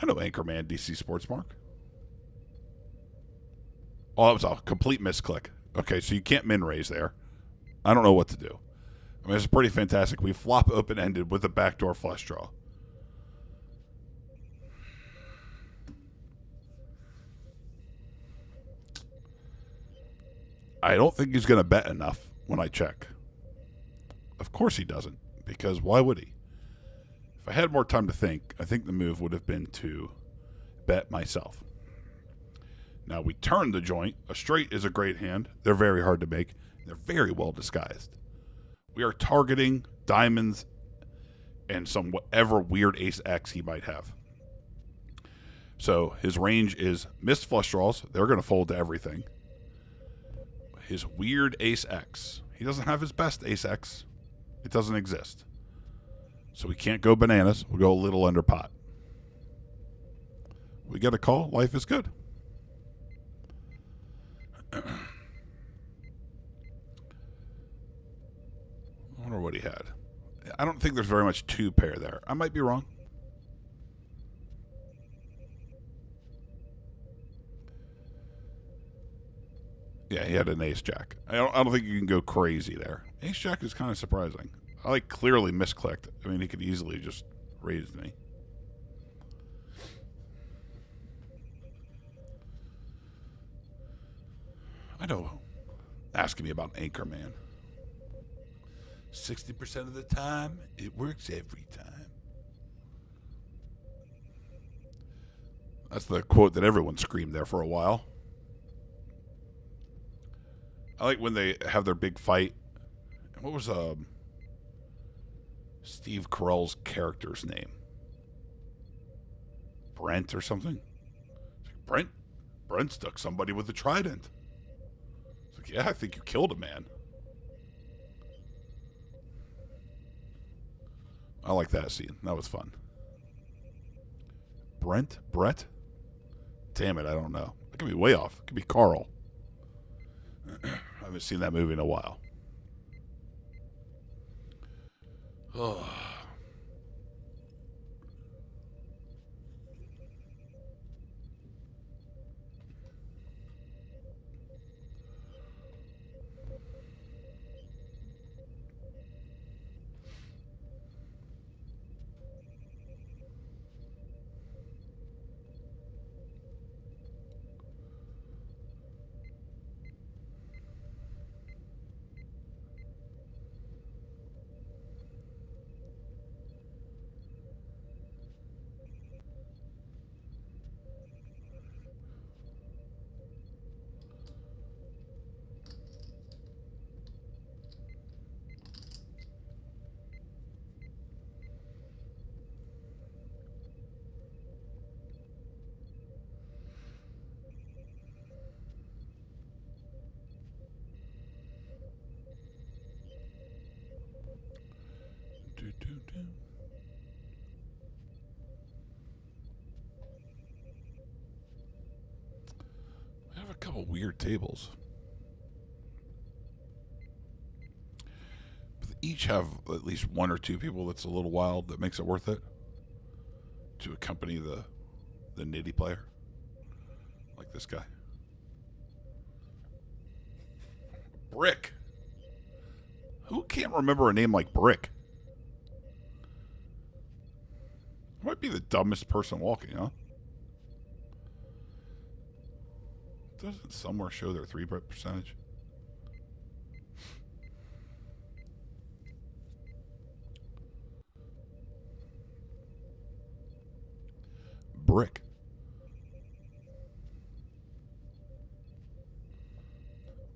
S1: I know Anchorman, DC Sports Mark. Oh, that was a complete misclick. Okay, so you can't min raise there. I don't know what to do. I mean, it's pretty fantastic. We flop open-ended with a backdoor flush draw. I don't think he's going to bet enough when I check. Of course he doesn't, because why would he? If I had more time to think, I think the move would have been to bet myself. Now, we turn the joint. A straight is a great hand. They're very hard to make. They're very well disguised. We are targeting diamonds and some whatever weird ace X he might have. So his range is missed flush draws. They're going to fold to everything. His weird ace X. He doesn't have his best ace X. It doesn't exist. So we can't go bananas. We'll go a little under pot. We get a call. Life is good. I wonder what he had. I don't think there's very much two pair there. I might be wrong. Yeah, he had an ace jack. I don't think you can go crazy there. Ace jack is kind of surprising. I like clearly misclicked. I mean, he could easily just raise me. I know. Asking me about Anchorman. 60% of the time, it works every time. That's the quote that everyone screamed there for a while. I like when they have their big fight. What was Steve Carell's character's name? Brent or something? Brent stuck somebody with a trident. It's like, yeah, I think you killed a man. I like that scene. That was fun. Brett? Damn it, I don't know. It could be way off. It could be Carl. I haven't seen that movie in a while. Oh, All weird tables. But they each have at least one or two people that's a little wild that makes it worth it to accompany the nitty player. Like this guy. Brick. Who can't remember a name like Brick? Might be the dumbest person walking, huh? Doesn't somewhere show their 3-bet percentage? Brick.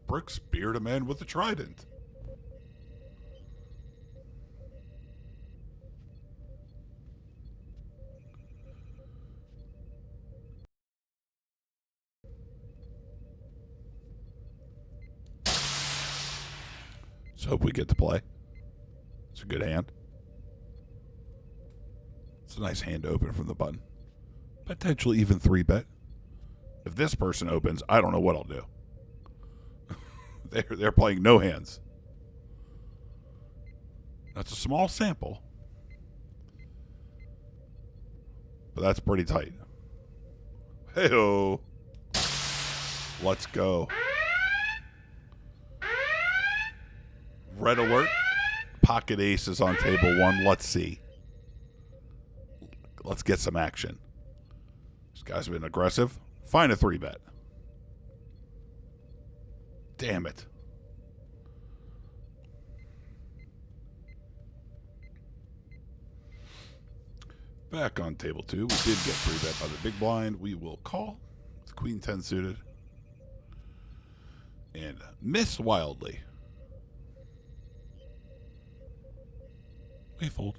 S1: Brick speared a man with a trident. Let's hope we get to play. It's a good hand. It's a nice hand to open from the button. Potentially even 3-bet. If this person opens, I don't know what I'll do. They're playing no hands. That's a small sample. But that's pretty tight. Hey-o. Let's go. Red alert. Pocket aces on table 1. Let's see. Let's get some action. This guy's been aggressive. Find a 3-bet. Damn it. Back on table 2. We did get 3-bet by the big blind. We will call. With Queen 10 suited. And miss wildly. We fold.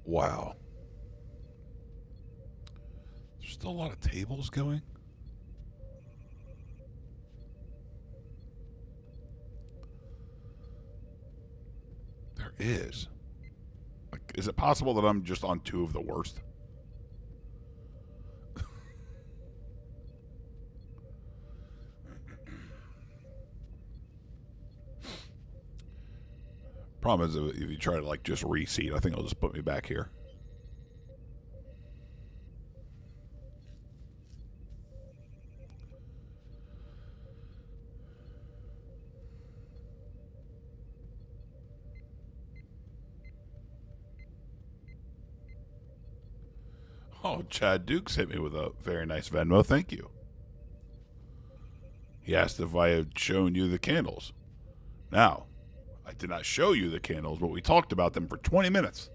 S1: Wow. There's still a lot of tables going. There is. Like, is it possible that I'm just on 2 of the worst? Problem is, if you try to like just reseat, I think it'll just put me back here. Oh, Chad Dukes hit me with a very nice Venmo. Thank you. He asked if I had shown you the candles. Now, I did not show you the candles, but we talked about them for 20 minutes.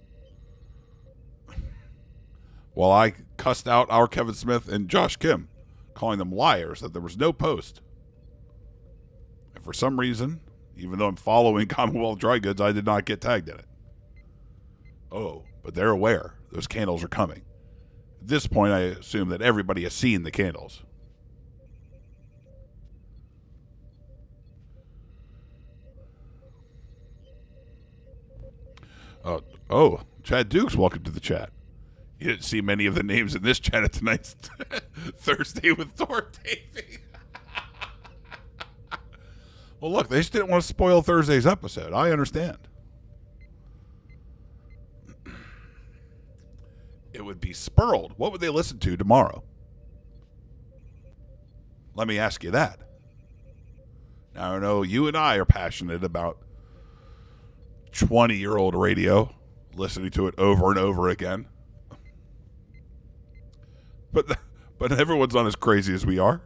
S1: While I cussed out our Kevin Smith and Josh Kim, calling them liars, that there was no post. And for some reason, even though I'm following Commonwealth Dry Goods, I did not get tagged in it. Oh, but they're aware. Those candles are coming. At this point, I assume that everybody has seen the candles. Oh, Chad Dukes, welcome to the chat. You didn't see many of the names in this chat at tonight's Thursday with Thor taping. Well, look, they just didn't want to spoil Thursday's episode. I understand. It would be spurled. What would they listen to tomorrow? Let me ask you that. Now, I know you and I are passionate about 20-year-old radio, listening to it over and over again. But everyone's not as crazy as we are.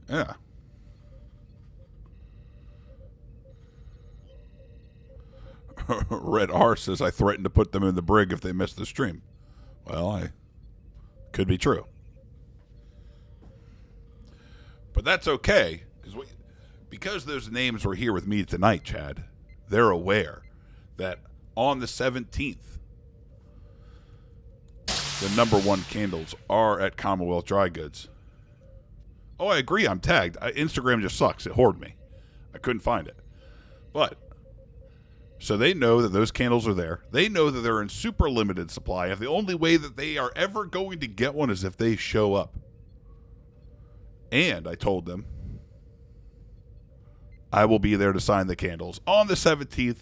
S1: Yeah. Red R says I threatened to put them in the brig if they missed the stream. Well, I could be true. But that's okay, because those names were here with me tonight, Chad. They're aware that on the 17th, the number one candles are at Commonwealth Dry Goods. Oh, I agree. I'm tagged. Instagram just sucks. It hoarded me. I couldn't find it. But, so they know that those candles are there. They know that they're in super limited supply. And the only way that they are ever going to get one is if they show up. And I told them I will be there to sign the candles on the 17th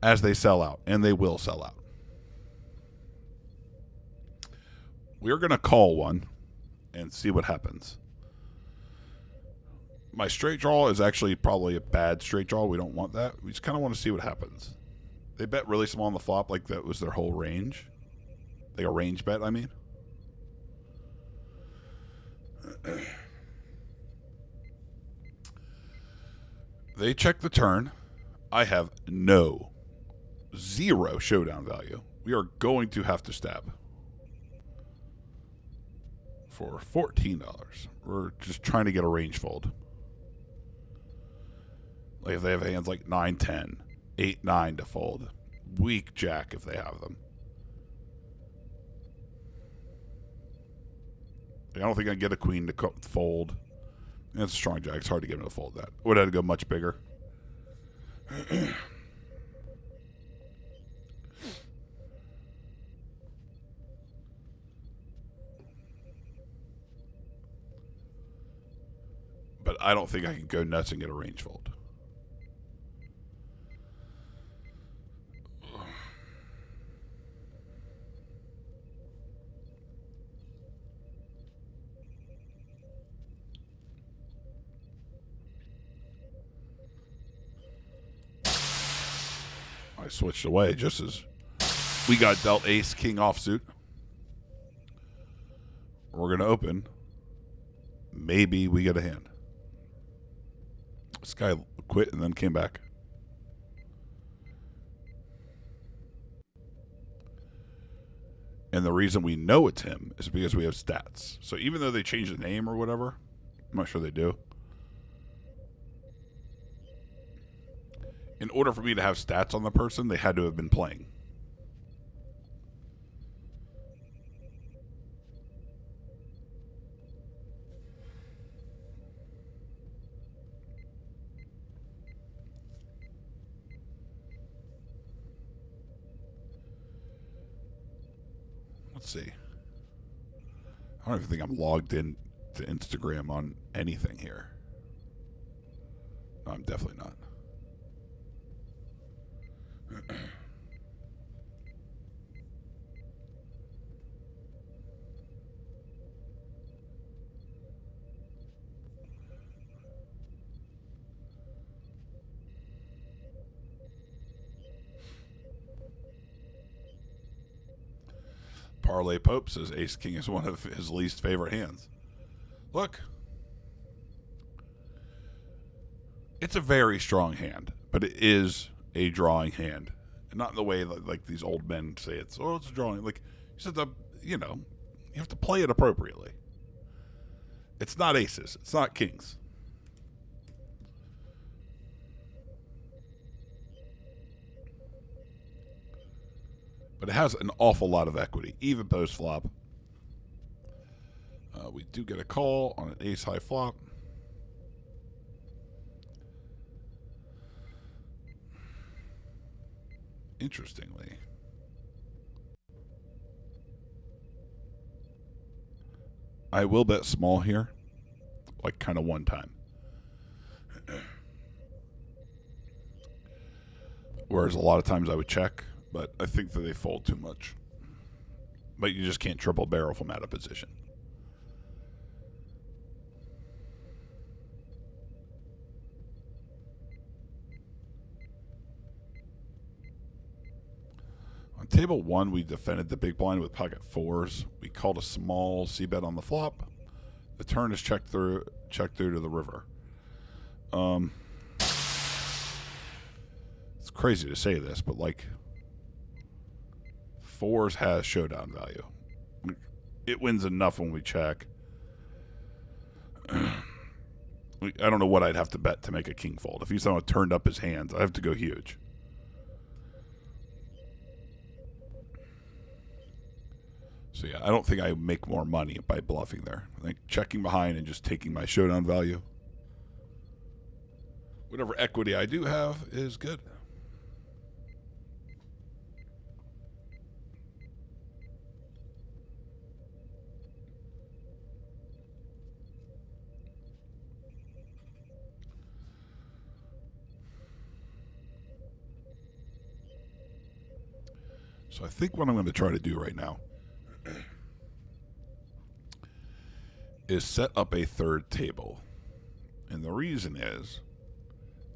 S1: as they sell out. And they will sell out. We're going to call one and see what happens. My straight draw is actually probably a bad straight draw. We don't want that. We just kind of want to see what happens. They bet really small on the flop, like that was their whole range. Like a range bet, I mean. They check the turn. I have zero showdown value. We are going to have to stab. For $14. We're just trying to get a range fold. Like if they have hands like 9-10, 8-9 to fold. Weak jack if they have them. I don't think I can get a queen to fold. That's a strong jack. It's hard to get him to fold that. I would have to go much bigger. But I don't think I can go nuts and get a range fold. I switched away just as we got dealt ace king offsuit. We're going to open. Maybe we get a hand. This guy quit and then came back. And the reason we know it's him is because we have stats. So even though they changed the name or whatever, I'm not sure they do. In order for me to have stats on the person, they had to have been playing. Let's see. I don't even think I'm logged in to Instagram on anything here. No, I'm definitely not. Parlay Pope says Ace King is one of his least favorite hands. Look. It's a very strong hand, but it is a drawing hand. And not in the way that, like these old men say it's a drawing. Like, you said, you have to play it appropriately. It's not aces. It's not kings. But it has an awful lot of equity, even post-flop. We do get a call on an ace-high flop. Interestingly, I will bet small here, like kind of one time. Whereas a lot of times I would check, but I think that they fold too much. But you just can't triple barrel from out of position. On table one, we defended the big blind with pocket fours. We called a small C-bet on the flop. The turn is checked through to the river. It's crazy to say this, but like, fours has showdown value. It wins enough when we check. I don't know what I'd have to bet to make a king fold. If he's somehow turned up his hands, I have to go huge. So yeah, I don't think I make more money by bluffing there. I think checking behind and just taking my showdown value. Whatever equity I do have is good. So I think what I'm going to try to do right now is set up a third table. And the reason is,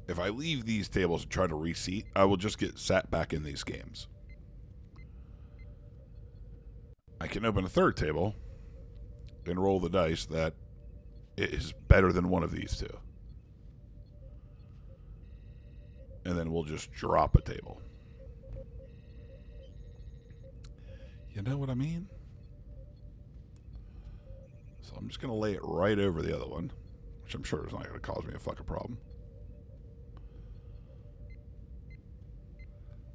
S1: if I leave these tables and try to reseat, I will just get sat back in these games. I can open a third table and roll the dice that it is better than one of these two. And then we'll just drop a table. You know what I mean? So I'm just going to lay it right over the other one, which I'm sure is not going to cause me a fucking problem.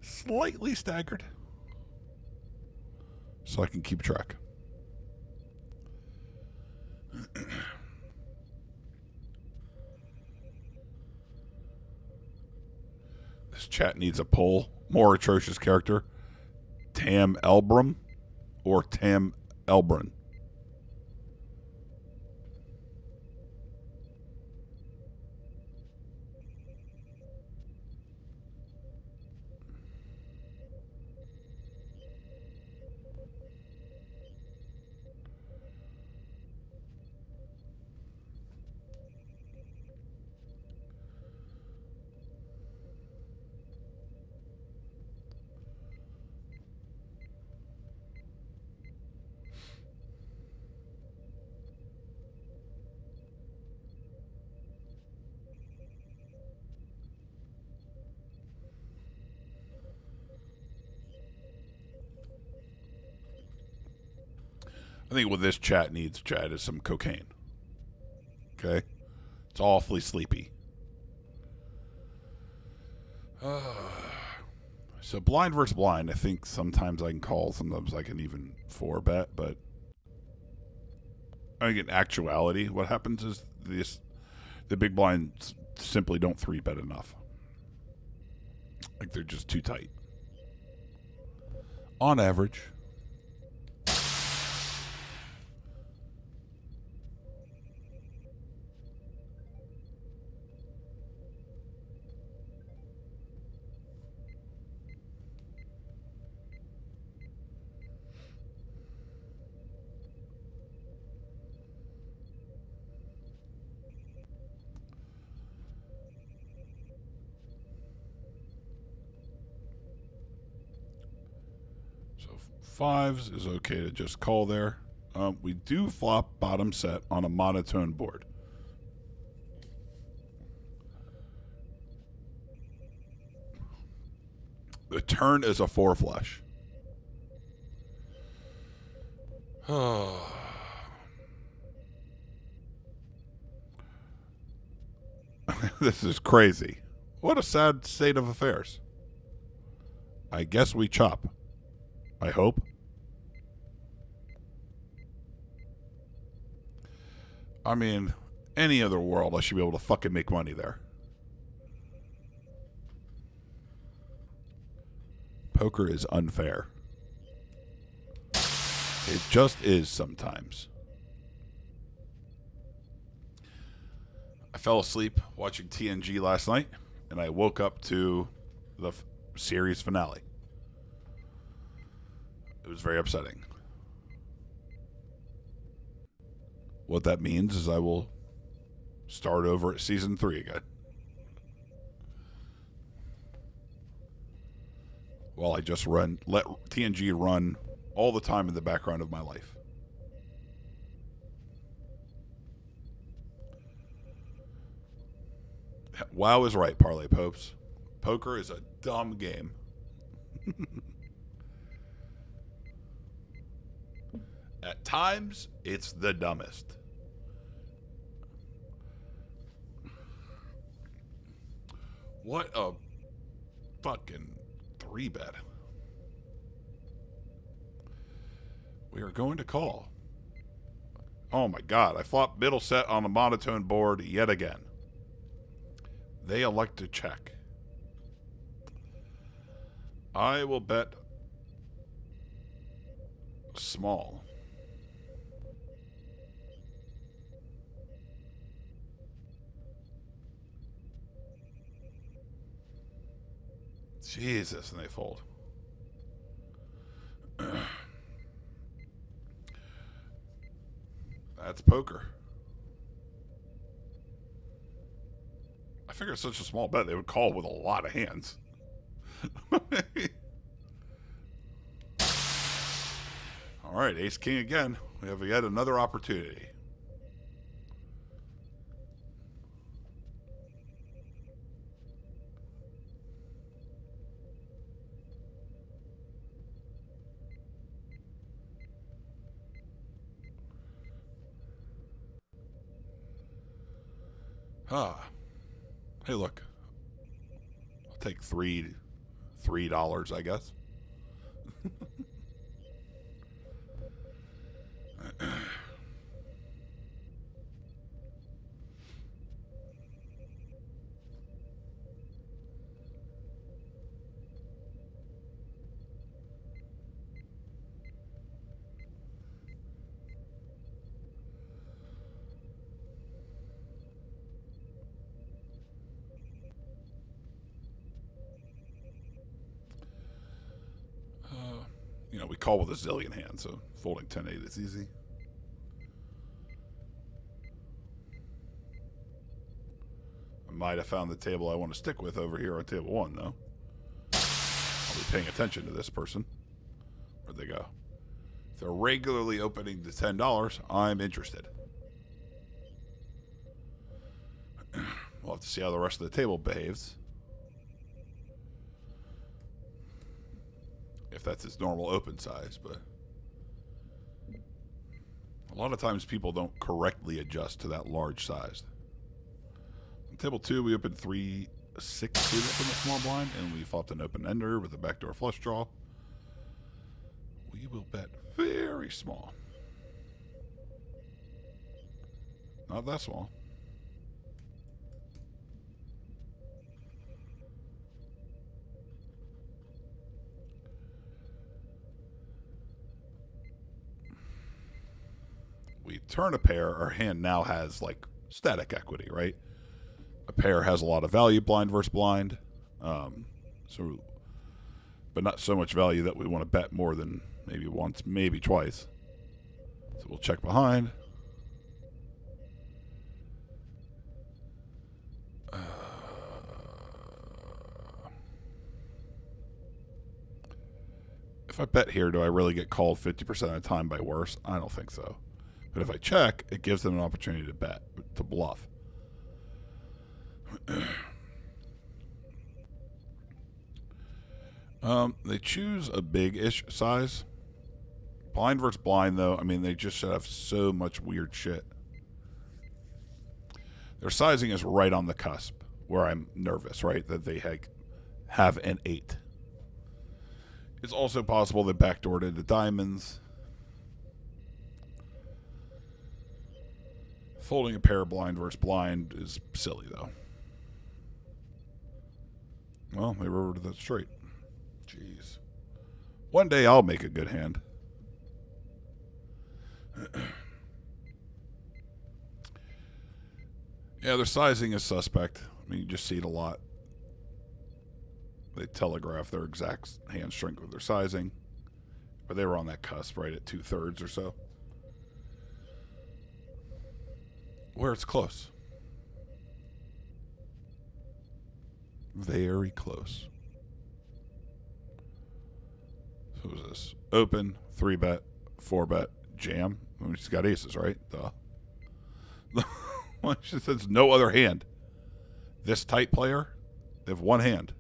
S1: Slightly staggered, so I can keep track. This chat needs a poll. More atrocious character, Tam Elbrum or Tam Elbrun? I think what this chat needs, Chad, is some cocaine. Okay? It's awfully sleepy. So blind versus blind, I think sometimes I can call, sometimes I can even 4-bet, but I think in actuality, what happens is the big blinds simply don't 3-bet enough. Like, they're just too tight. On average. Fives is okay to just call there. We do flop bottom set on a monotone board. The turn is a 4 flush. This is crazy. What a sad state of affairs. I guess we chop. I hope. I mean, any other world, I should be able to fucking make money there. Poker is unfair. It just is sometimes. I fell asleep watching TNG last night, and I woke up to the series finale. It was very upsetting. What that means is I will start over at season 3 again. While I just let TNG run all the time in the background of my life. WoW is right, Parlay Popes. Poker is a dumb game. At times, it's the dumbest. What a fucking 3-bet. We are going to call. Oh my god, I flopped middle set on a monotone board yet again. They elect to check. I will bet small. Jesus, and they fold. That's poker. I figure it's such a small bet they would call with a lot of hands. All right, ace king again. We have yet another opportunity. Hey, look. I'll take $3, I guess. You know, we call with a zillion hands, so folding 10-8 is easy. I might have found the table I want to stick with over here on table 1, though. I'll be paying attention to this person. Where'd they go? If they're regularly opening to $10, I'm interested. We'll have to see how the rest of the table behaves. If that's its normal open size, but a lot of times people don't correctly adjust to that large size. On table 2, we opened 3-6 suited from the small blind, and we flopped an open ender with a backdoor flush draw. We will bet very small. Not that small. We turn a pair, our hand now has like static equity, right? A pair has a lot of value, blind versus blind. But not so much value that we want to bet more than maybe once, maybe twice. So we'll check behind. If I bet here, do I really get called 50% of the time by worse? I don't think so. But if I check, it gives them an opportunity to bet, to bluff. They choose a big-ish size. Blind versus blind, though, I mean, they just have so much weird shit. Their sizing is right on the cusp, where I'm nervous, right? That they have an 8. It's also possible they backdoored into diamonds. Folding a pair blind versus blind is silly, though. Well, they rivered that straight. Jeez. One day I'll make a good hand. Yeah, their sizing is suspect. I mean, you just see it a lot. They telegraph their exact hand strength with their sizing. But they were on that cusp, right, at 2/3 or so. Where it's close. Very close. So what is this? Open, 3-bet, 4-bet, jam. I mean, she's got aces, right? Duh. She says no other hand. This tight player, they have one hand.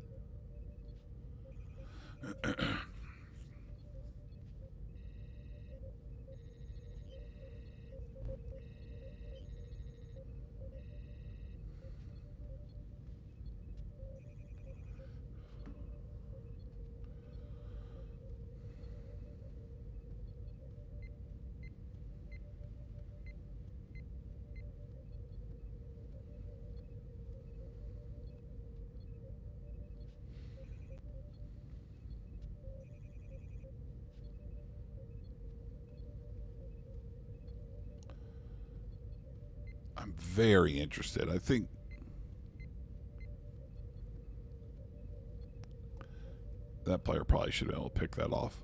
S1: I'm very interested. I think that player probably should be able to pick that off.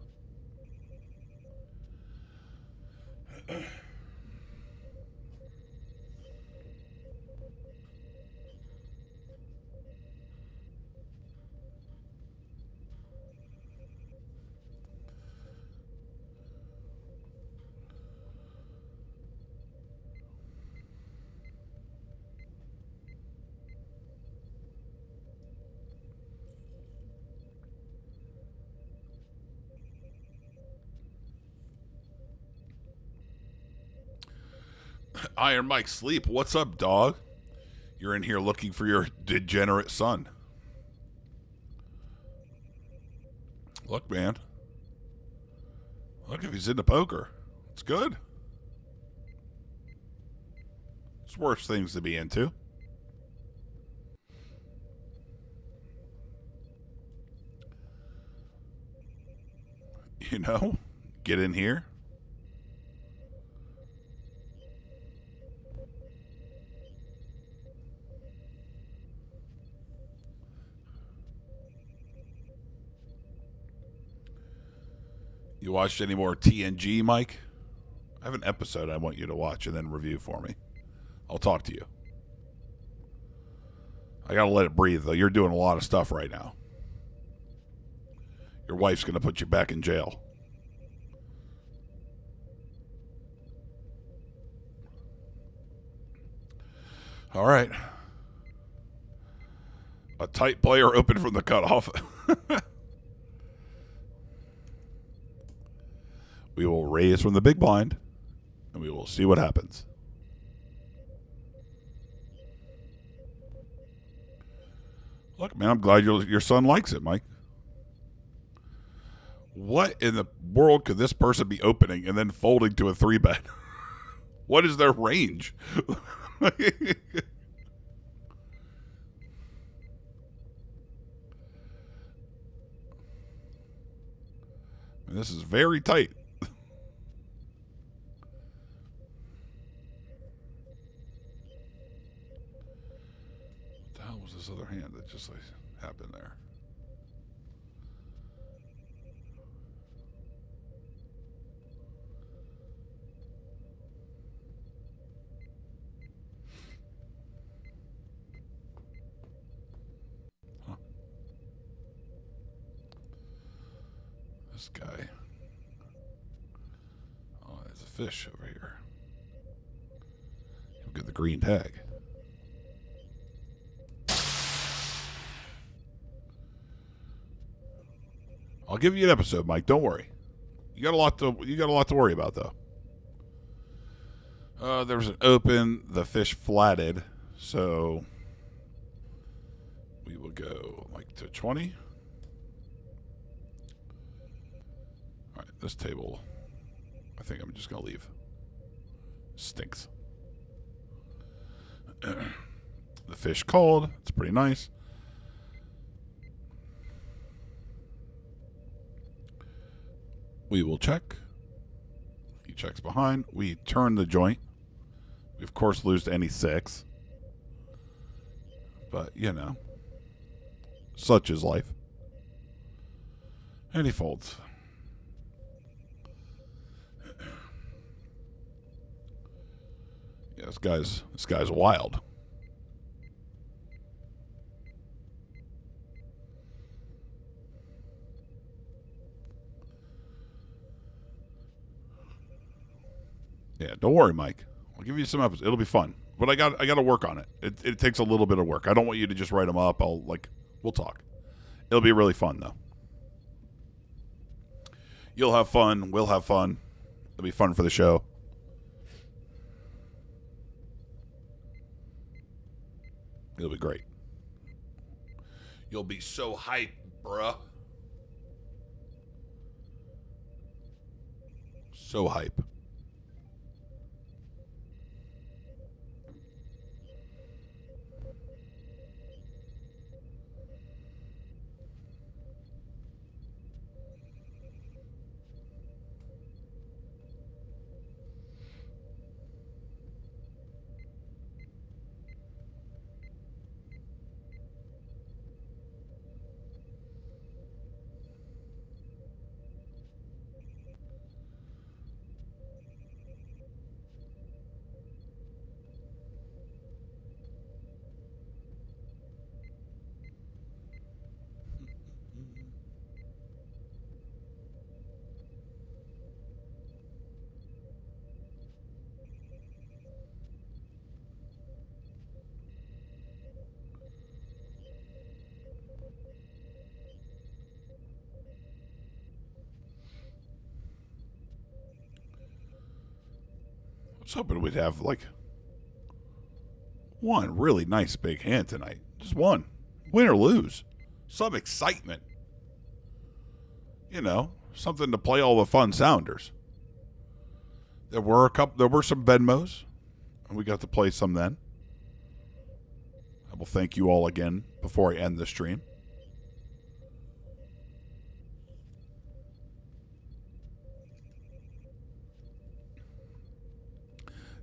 S1: Iron Mike Sleep, what's up, dog? You're in here looking for your degenerate son. Look, man. Look, if he's into poker, it's good. It's worse things to be into. You know, get in here. You watched any more TNG, Mike? I have an episode I want you to watch and then review for me. I'll talk to you. I gotta let it breathe, though. You're doing a lot of stuff right now. Your wife's gonna put you back in jail. All right. A tight player open from the cutoff. We will raise from the big blind, and we will see what happens. Look, man, I'm glad your son likes it, Mike. What in the world could this person be opening and then folding to a 3-bet? What is their range? This is very tight. What the hell was this other hand that just like happened there? Huh. This guy. Oh, there's a fish over here. He'll get the green tag. I'll give you an episode, Mike. Don't worry. You got a lot to worry about, though. There was an open. The fish flatted, so we will go like to 20. All right, this table. I think I'm just gonna leave. Stinks. The fish called. It's pretty nice. We will check. He checks behind. We turn the joint. We, of course, lose to any 6. But, you know, such is life. And he folds. Yeah, this guy's wild. Yeah, don't worry, Mike. I'll give you some episodes. It'll be fun. but I got to work on it. It takes a little bit of work. I don't want you to just write them up. We'll talk. It'll be really fun though. You'll have fun. We'll have fun. It'll be fun for the show. It'll be great. You'll be so hyped, bruh. So hype. I was hoping we'd have like one really nice big hand tonight. Just one. Win or lose. Some excitement. You know, something to play all the fun sounders. There were some Venmos, and we got to play some then. I will thank you all again before I end the stream.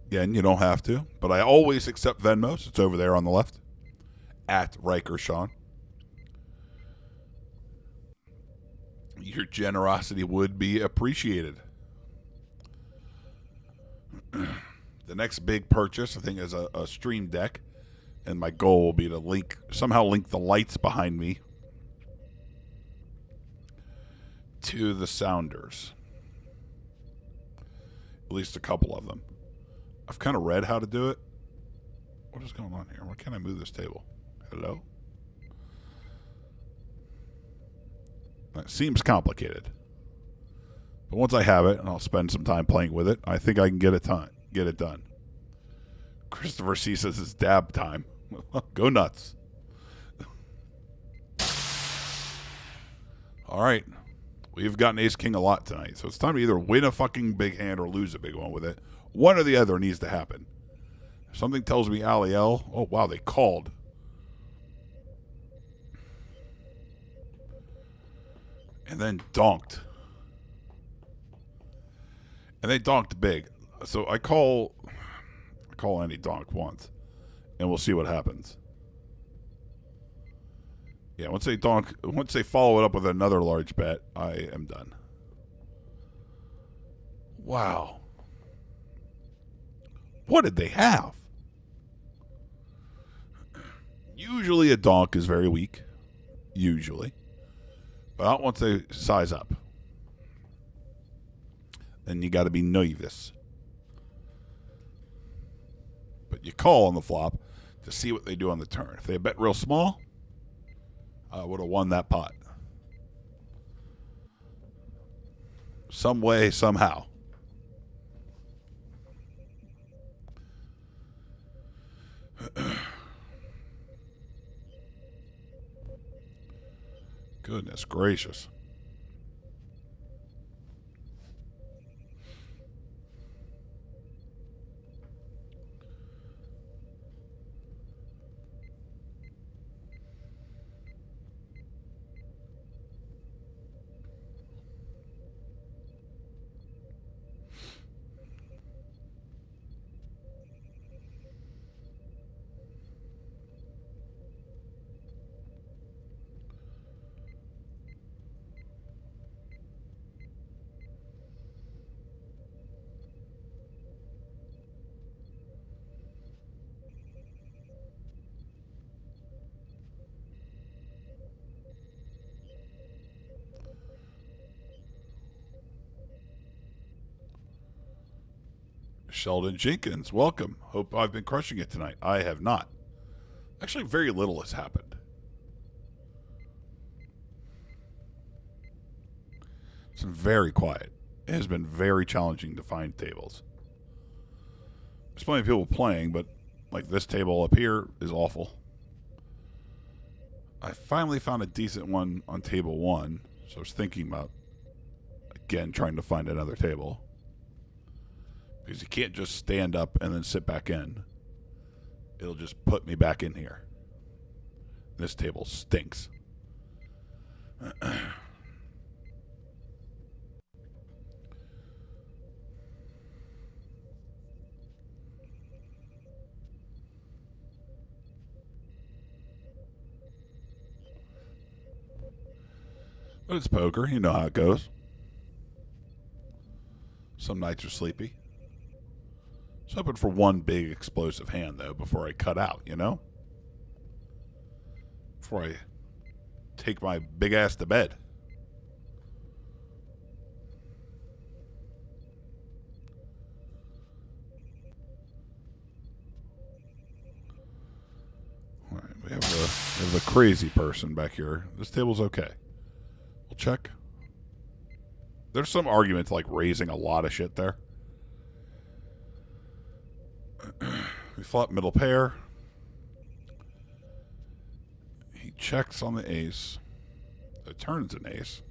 S1: Again, you don't have to, but I always accept Venmos. It's over there on the left. At Riker Sean. Your generosity would be appreciated. The next big purchase, I think, is a stream deck. And my goal will be to somehow link the lights behind me to the sounders. At least a couple of them. I've kind of read how to do it. What is going on here? Why can't I move this table? Hello? It seems complicated. But once I have it, and I'll spend some time playing with it, I think I can get it done. Christopher C. says it's dab time. Go nuts. All right. We've gotten Ace King a lot tonight, so it's time to either win a fucking big hand or lose a big one with it. One or the other needs to happen. Something tells me Aliel. Oh, wow, they called. And then donked. And they donked big. So I call any donk once, and we'll see what happens. Yeah, once they follow it up with another large bet, I am done. Wow. What did they have? Usually a donk is very weak. Usually. But not once they size up. Then you got to be nervous. But you call on the flop to see what they do on the turn. If they bet real small, I would have won that pot. Some way, somehow. Goodness gracious. Sheldon Jenkins, welcome. Hope I've been crushing it tonight. I have not. Actually, very little has happened. It's been very quiet. It has been very challenging to find tables. There's plenty of people playing, but like this table up here is awful. I finally found a decent one on table 1, so I was thinking about, again, trying to find another table. Because you can't just stand up and then sit back in. It'll just put me back in here. This table stinks. But it's poker. You know how it goes. Some nights are sleepy. I was hoping for one big explosive hand, though, before I cut out, you know? Before I take my big ass to bed. All right, we have the crazy person back here. This table's okay. We'll check. There's some argument to like raising a lot of shit there. We flop middle pair. He checks on the ace. It turns an ace.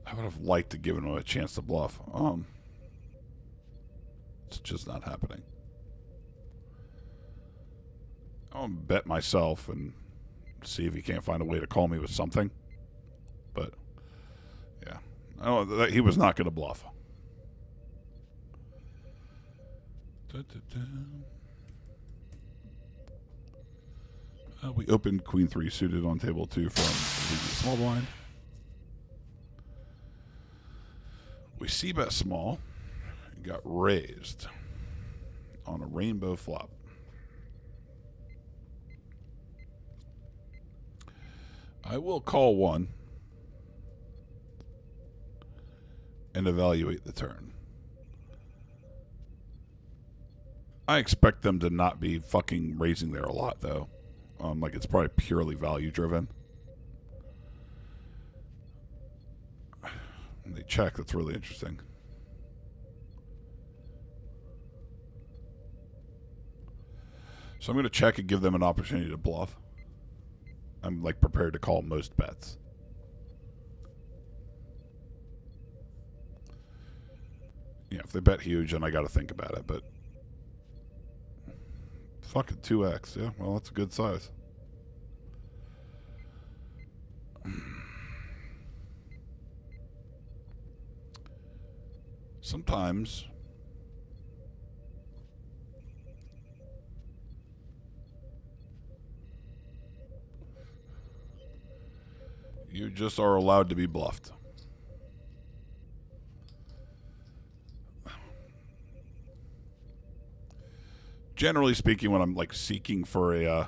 S1: I would have liked to give him a chance to bluff. It's just not happening. I'll bet myself and see if he can't find a way to call me with something. But, yeah. He was not going to bluff. We opened Queen 3 suited on table 2 from the small blind. We c-bet small and got raised on a rainbow flop. I will call one and evaluate the turn. I expect them to not be fucking raising there a lot, though. Like it's probably purely value driven. And they check. That's really interesting. So I'm going to check and give them an opportunity to bluff. I'm like prepared to call most bets. Yeah, if they bet huge, then I got to think about it. But fucking 2x, yeah. Well, that's a good size. Sometimes you just are allowed to be bluffed. Generally speaking, when I'm like seeking for a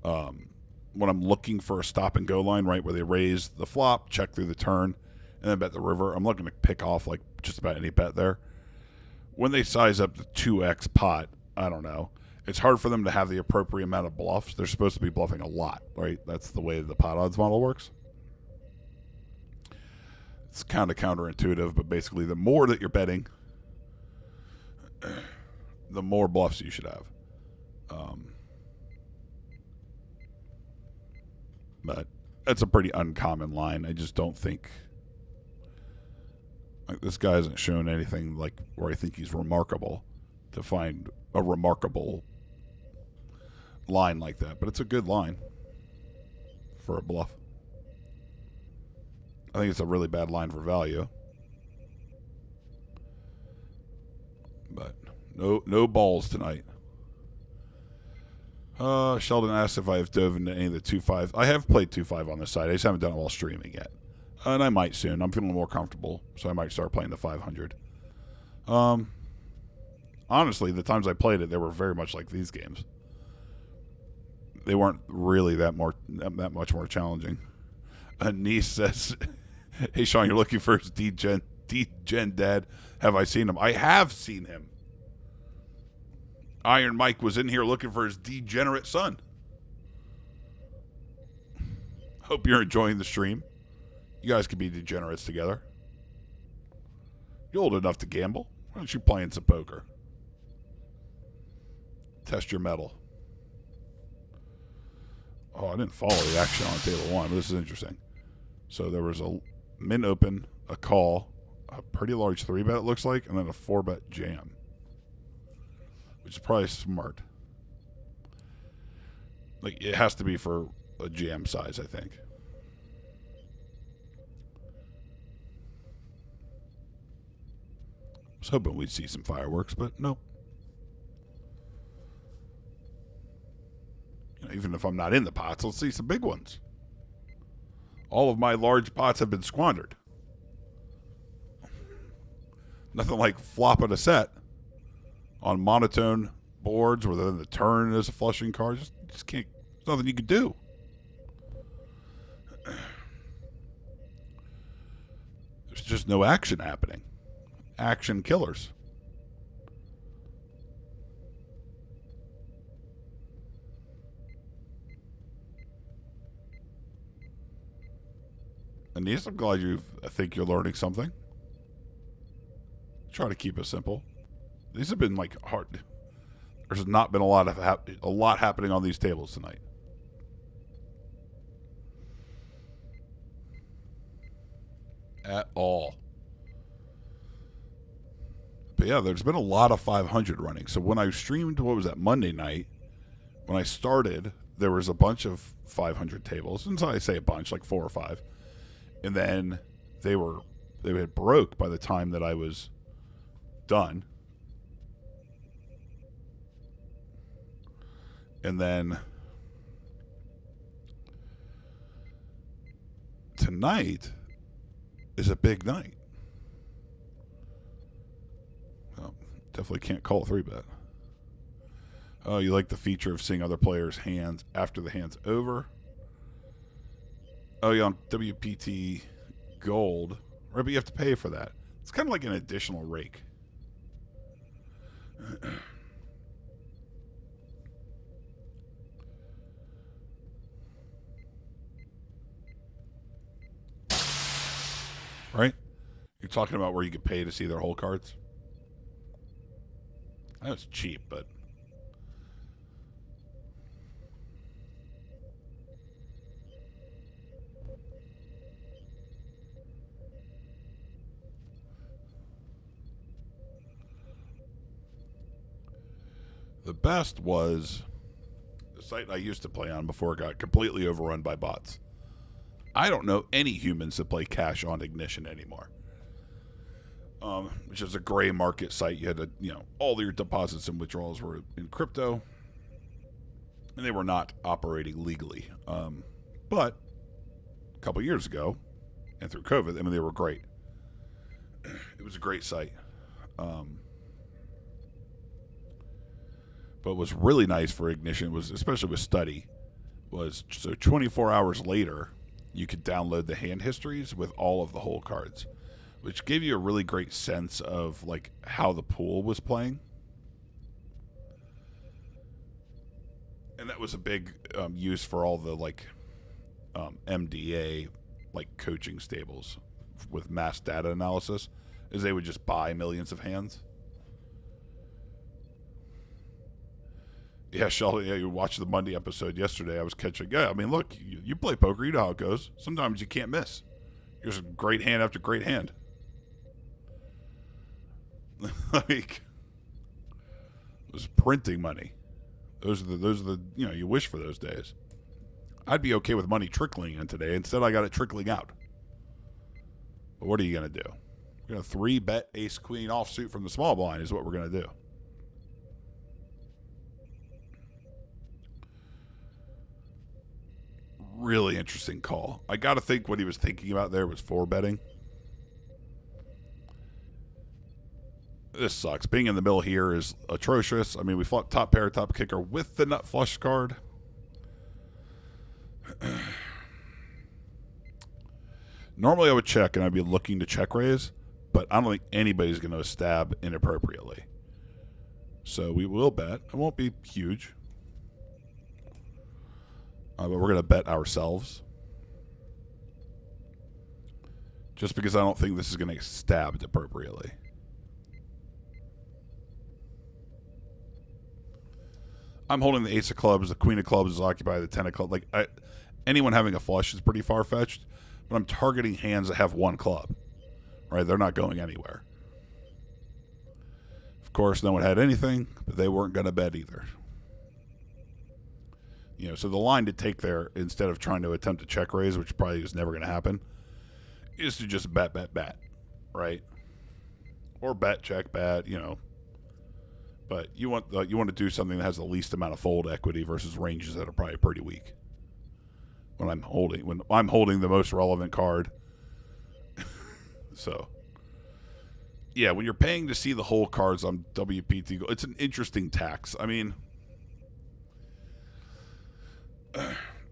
S1: when I'm looking for a stop and go line, right, where they raise the flop, check through the turn, and then bet the river, I'm looking to pick off like just about any bet there. When they size up the 2x pot, I don't know. It's hard for them to have the appropriate amount of bluffs. They're supposed to be bluffing a lot, right? That's the way the pot odds model works. It's kind of counterintuitive, but basically the more that you're betting, the more bluffs you should have. But that's a pretty uncommon line. I just don't think like this guy hasn't shown anything like where I think he's remarkable to find a remarkable line like that. But it's a good line for a bluff. I think it's a really bad line for value. But no balls tonight. Sheldon asked if I have dove into any of the 2-5. I have played 2-5 on this side. I just haven't done it while streaming yet. And I might soon. I'm feeling more comfortable, so I might start playing the 500. Honestly, the times I played it, they were very much like these games. They weren't really that much more challenging. A niece says Hey, Sean, you're looking for his D-Gen dad. Have I seen him? I have seen him. Iron Mike was in here looking for his degenerate son. Hope you're enjoying the stream. You guys can be degenerates together. You're old enough to gamble. Why don't you playing some poker? Test your mettle. Oh, I didn't follow the action on table one, but this is interesting. So there was a min open, a call, a pretty large 3-bet it looks like, and then a 4-bet jam. Which is probably smart. Like, it has to be for a jam size, I think. I was hoping we'd see some fireworks, but no. Even if I'm not in the pots, let's see some big ones. All of my large pots have been squandered. Nothing like flopping a set on monotone boards where then the turn is a flushing card. Just can't. There's nothing you can do. There's just no action happening. Action killers. Anise, I'm glad I think you're learning something. Try to keep it simple. These have been like hard. There's not been a lot happening on these tables tonight. At all. But yeah, there's been a lot of 500 running. So when I streamed, what was that, Monday night, when I started, there was a bunch of 500 tables. And so I say a bunch, like 4 or 5. And then they had broke by the time that I was done. And then tonight is a big night. Oh, definitely can't call a 3-bet. Oh, you like the feature of seeing other players' hands after the hand's over? Oh, yeah, on WPT Gold. Right, but you have to pay for that. It's kind of like an additional rake. Right? You're talking about where you could pay to see their whole cards? I know it's cheap, but... The best was the site I used to play on before it got completely overrun by bots. I don't know any humans that play cash on Ignition anymore. Which is a gray market site. You had to, all your deposits and withdrawals were in crypto, and they were not operating legally. But a couple years ago, and through COVID, they were great. It was a great site. But what was really nice for Ignition was, especially with study, was so 24 hours later, you could download the hand histories with all of the whole cards, which gave you a really great sense of like how the pool was playing. And that was a big use for all the MDA coaching stables with mass data analysis, is they would just buy millions of hands. Yeah, Shelly, you watched the Monday episode yesterday. I was catching. Yeah, look, you play poker. You know how it goes. Sometimes you can't miss. There's great hand after great hand. It was printing money. Those are the you wish for those days. I'd be okay with money trickling in today. Instead, I got it trickling out. But what are you going to do? We're going to 3-bet ace queen offsuit from the small blind is what we're going to do. Really interesting call. I got to think what he was thinking about there was 4-betting. This sucks. Being in the middle here is atrocious. We fought top pair, top kicker with the nut flush card. Normally I would check and I'd be looking to check raise, but I don't think anybody's going to stab inappropriately. So we will bet. It won't be huge. But we're going to bet ourselves. Just because I don't think this is going to get stabbed appropriately. I'm holding the ace of clubs. The queen of clubs is occupied. The 10 of clubs. Anyone having a flush is pretty far-fetched. But I'm targeting hands that have one club. Right? They're not going anywhere. Of course, no one had anything, but they weren't going to bet either. So the line to take there, instead of trying to attempt a check raise, which probably is never going to happen, is to just bet, right? Or bet, check, bet, But you want to do something that has the least amount of fold equity versus ranges that are probably pretty weak. When I'm holding the most relevant card. So, yeah, when you're paying to see the whole cards on WPT, it's an interesting tax. I mean,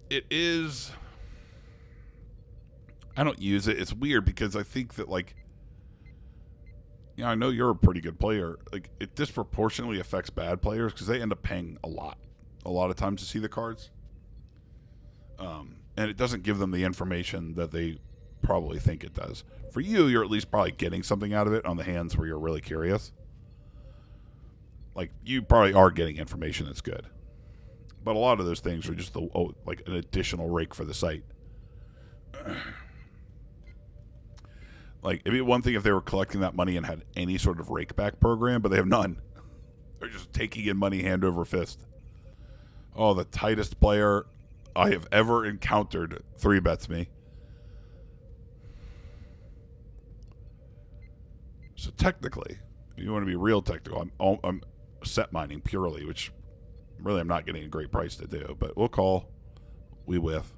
S1: it is. I don't use it. It's weird because I think that I know you're a pretty good player. It disproportionately affects bad players because they end up paying a lot of times to see the cards. And it doesn't give them the information that they probably think it does. For you, you're at least probably getting something out of it on the hands where you're really curious. You probably are getting information that's good. But a lot of those things are just an additional rake for the site. It'd be one thing if they were collecting that money and had any sort of rake back program, but they have none. They're just taking in money hand over fist. Oh, the tightest player I have ever encountered 3-bets me. So technically, if you want to be real technical, I'm set mining purely, which really I'm not getting a great price to do, but we'll call. We whiff.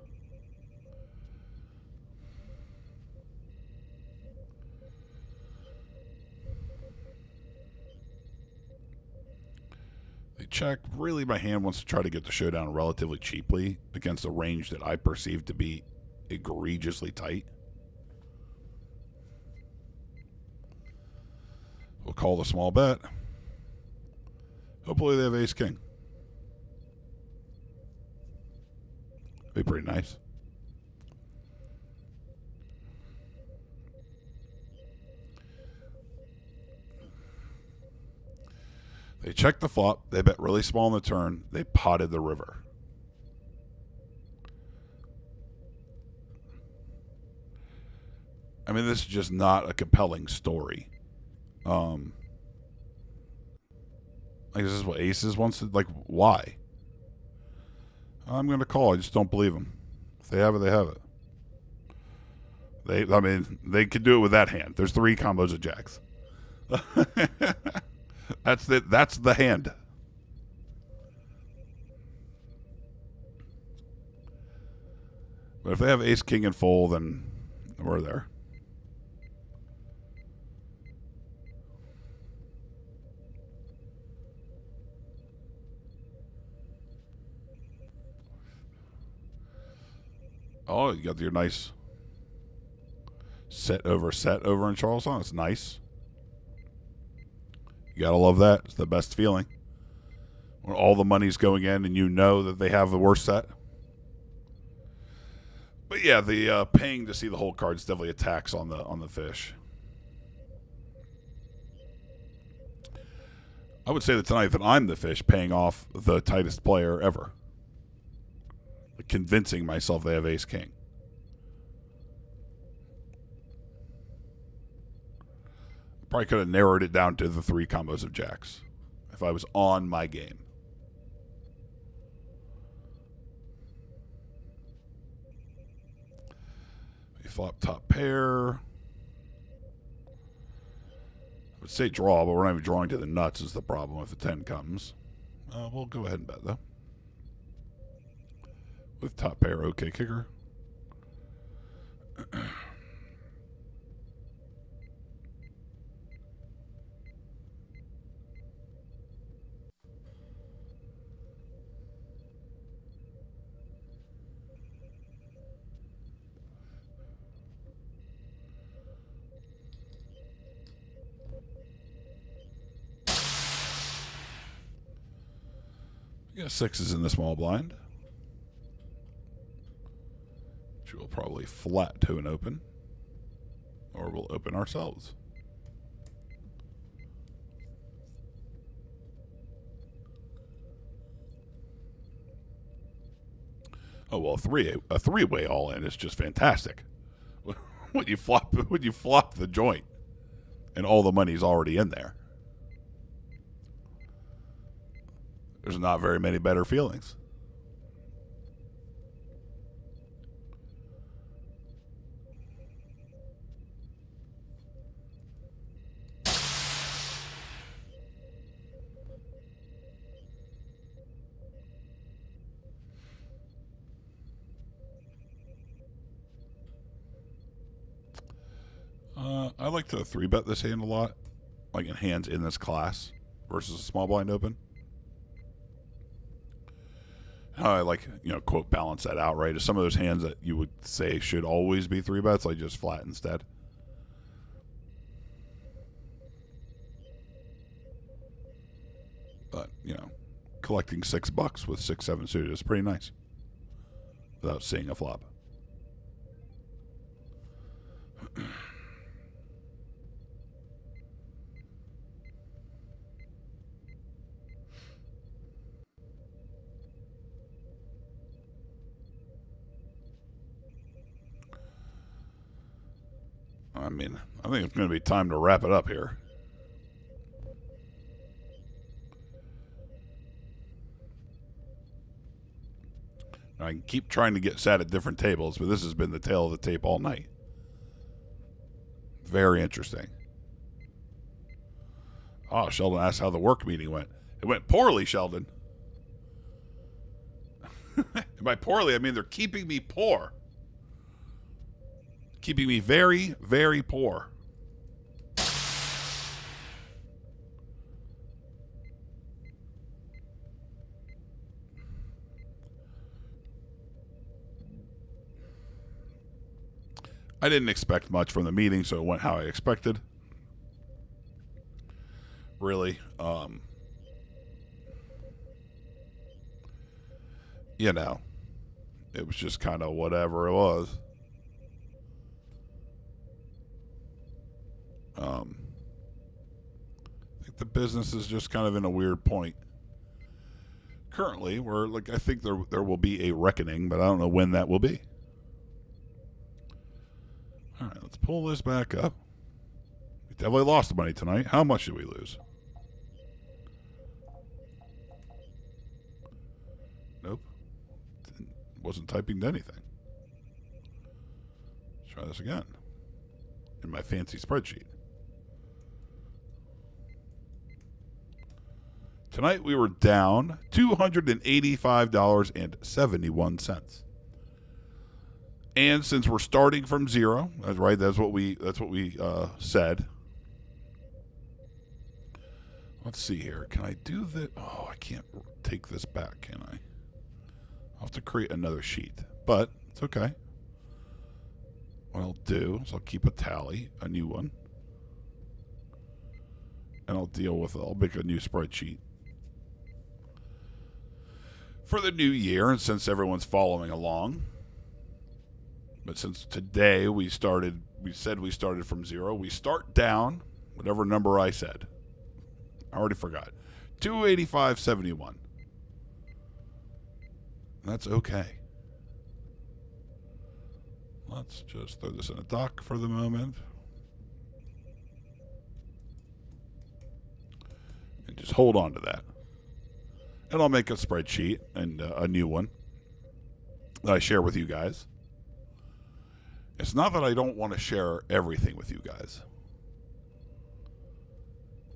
S1: They check. Really, my hand wants to try to get the showdown relatively cheaply against a range that I perceive to be egregiously tight. We'll call the small bet. Hopefully they have ace-king. Be pretty nice. They checked the flop. They bet really small on the turn. They potted the river. I mean, this is just not a compelling story. This is what aces wants to, why? I'm going to call. I just don't believe them. If they have it, they have it. They could do it with that hand. There's 3 combos of jacks. That's the hand. But if they have ace, king, and full, then we're there. Oh, you got your nice set over in Charleston. It's nice. You gotta love that. It's the best feeling. When all the money's going in and you know that they have the worst set. But yeah, the paying to see the whole card is definitely a tax on the fish. I would say that tonight that I'm the fish paying off the tightest player ever. Convincing myself they have ace king. Probably could have narrowed it down to the 3 combos of jacks if I was on my game. We flop top pair. I would say draw, but we're not even drawing to the nuts is the problem if the 10 comes. We'll go ahead and bet, though. With top pair, okay kicker. We got sixes in the small blind, which we'll probably flat to an open, or we'll open ourselves. Oh well, a three-way all in is just fantastic. When you flop the joint, and all the money's already in there. There's not very many better feelings. I like to 3-bet this hand a lot, like in hands in this class versus a small blind open. How I like, quote, balance that out, right? Is some of those hands that you would say should always be 3-bets, like just flat instead. But, collecting $6 with 6-7 suited is pretty nice without seeing a flop. I think it's going to be time to wrap it up here. I can keep trying to get sat at different tables, but this has been the tail of the tape all night. Very interesting. Oh, Sheldon asked how the work meeting went. It went poorly, Sheldon. And by poorly, I mean they're keeping me poor. Keeping me very, very poor. I didn't expect much from the meeting, so it went how I expected. Really. It was just kind of whatever it was. I think the business is just kind of in a weird point. Currently, I think there will be a reckoning, but I don't know when that will be. All right, let's pull this back up. We definitely lost money tonight. How much did we lose? Nope. Wasn't typing to anything. Let's try this again. In my fancy spreadsheet. Tonight we were down $285.71. And since we're starting from zero, that's right. That's what we said. Let's see here. Can I do that? Oh, I can't take this back, can I? I'll have to create another sheet, but it's okay. What I'll do is I'll keep a tally, a new one, and I'll make a new spreadsheet for the new year, and since everyone's following along. But since today we said we started from zero, we start down, whatever number I said. I already forgot. 285.71. That's okay. Let's just throw this in a dock for the moment. And just hold on to that. And I'll make a spreadsheet and a new one that I share with you guys. It's not that I don't want to share everything with you guys.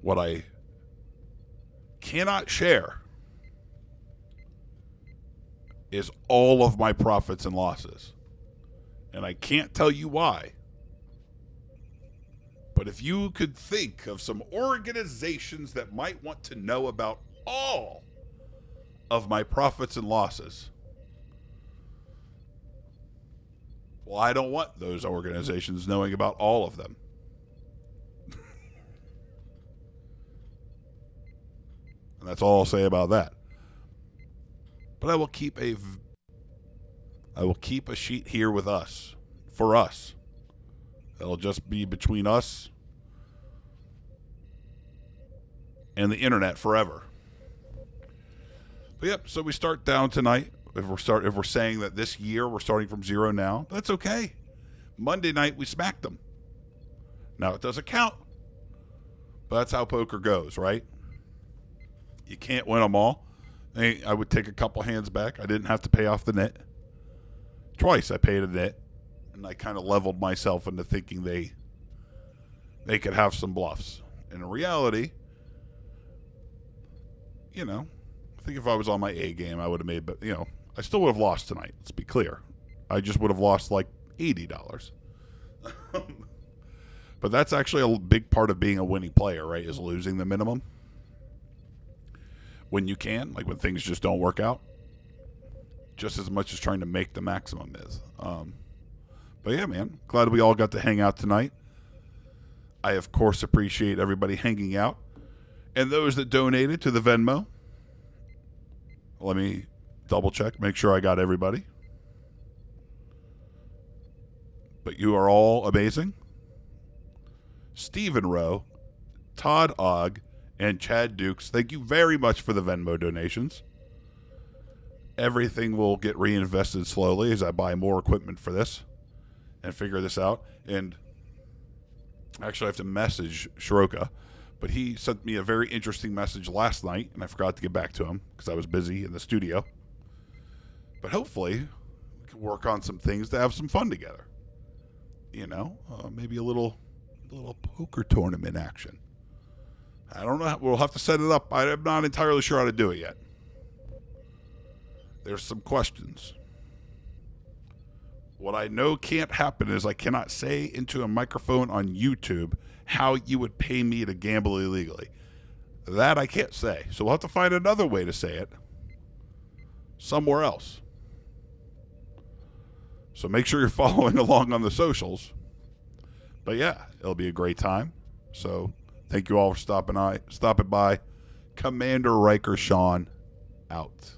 S1: What I cannot share is all of my profits and losses. And I can't tell you why. But if you could think of some organizations that might want to know about all of my profits and losses, well, I don't want those organizations knowing about all of them. And that's all I'll say about that. But I will keep a sheet here with us, for us. It'll just be between us and the internet forever. But yep, so we start down tonight. If we're saying that this year we're starting from zero now, that's okay. Monday night we smacked them. Now it doesn't count, but that's how poker goes, right? You can't win them all. I would take a couple hands back. I didn't have to pay off the net. Twice I paid a net, and I kind of leveled myself into thinking they could have some bluffs. And in reality, you know, I think if I was on my A game, I would have made, but I still would have lost tonight. Let's be clear. I just would have lost like $80. But that's actually a big part of being a winning player, right? Is losing the minimum when you can, like when things just don't work out, just as much as trying to make the maximum is. But yeah, man, glad we all got to hang out tonight. I, of course, appreciate everybody hanging out. And those that donated to the Venmo. Let me double check, make sure I got everybody. But you are all amazing. Stephen Rowe, Todd Ogg, and Chad Dukes, thank you very much for the Venmo donations. Everything will get reinvested slowly as I buy more equipment for this and figure this out. And actually, I have to message Shiroka, but he sent me a very interesting message last night, and I forgot to get back to him because I was busy in the studio. But hopefully, we can work on some things to have some fun together. Maybe a little poker tournament action. I don't know. We'll have to set it up. I'm not entirely sure how to do it yet. There's some questions. What I know can't happen is I cannot say into a microphone on YouTube how you would pay me to gamble illegally. That I can't say. So we'll have to find another way to say it somewhere else. So make sure you're following along on the socials. But yeah, it'll be a great time. So thank you all for stopping by. Commander Riker Sean out.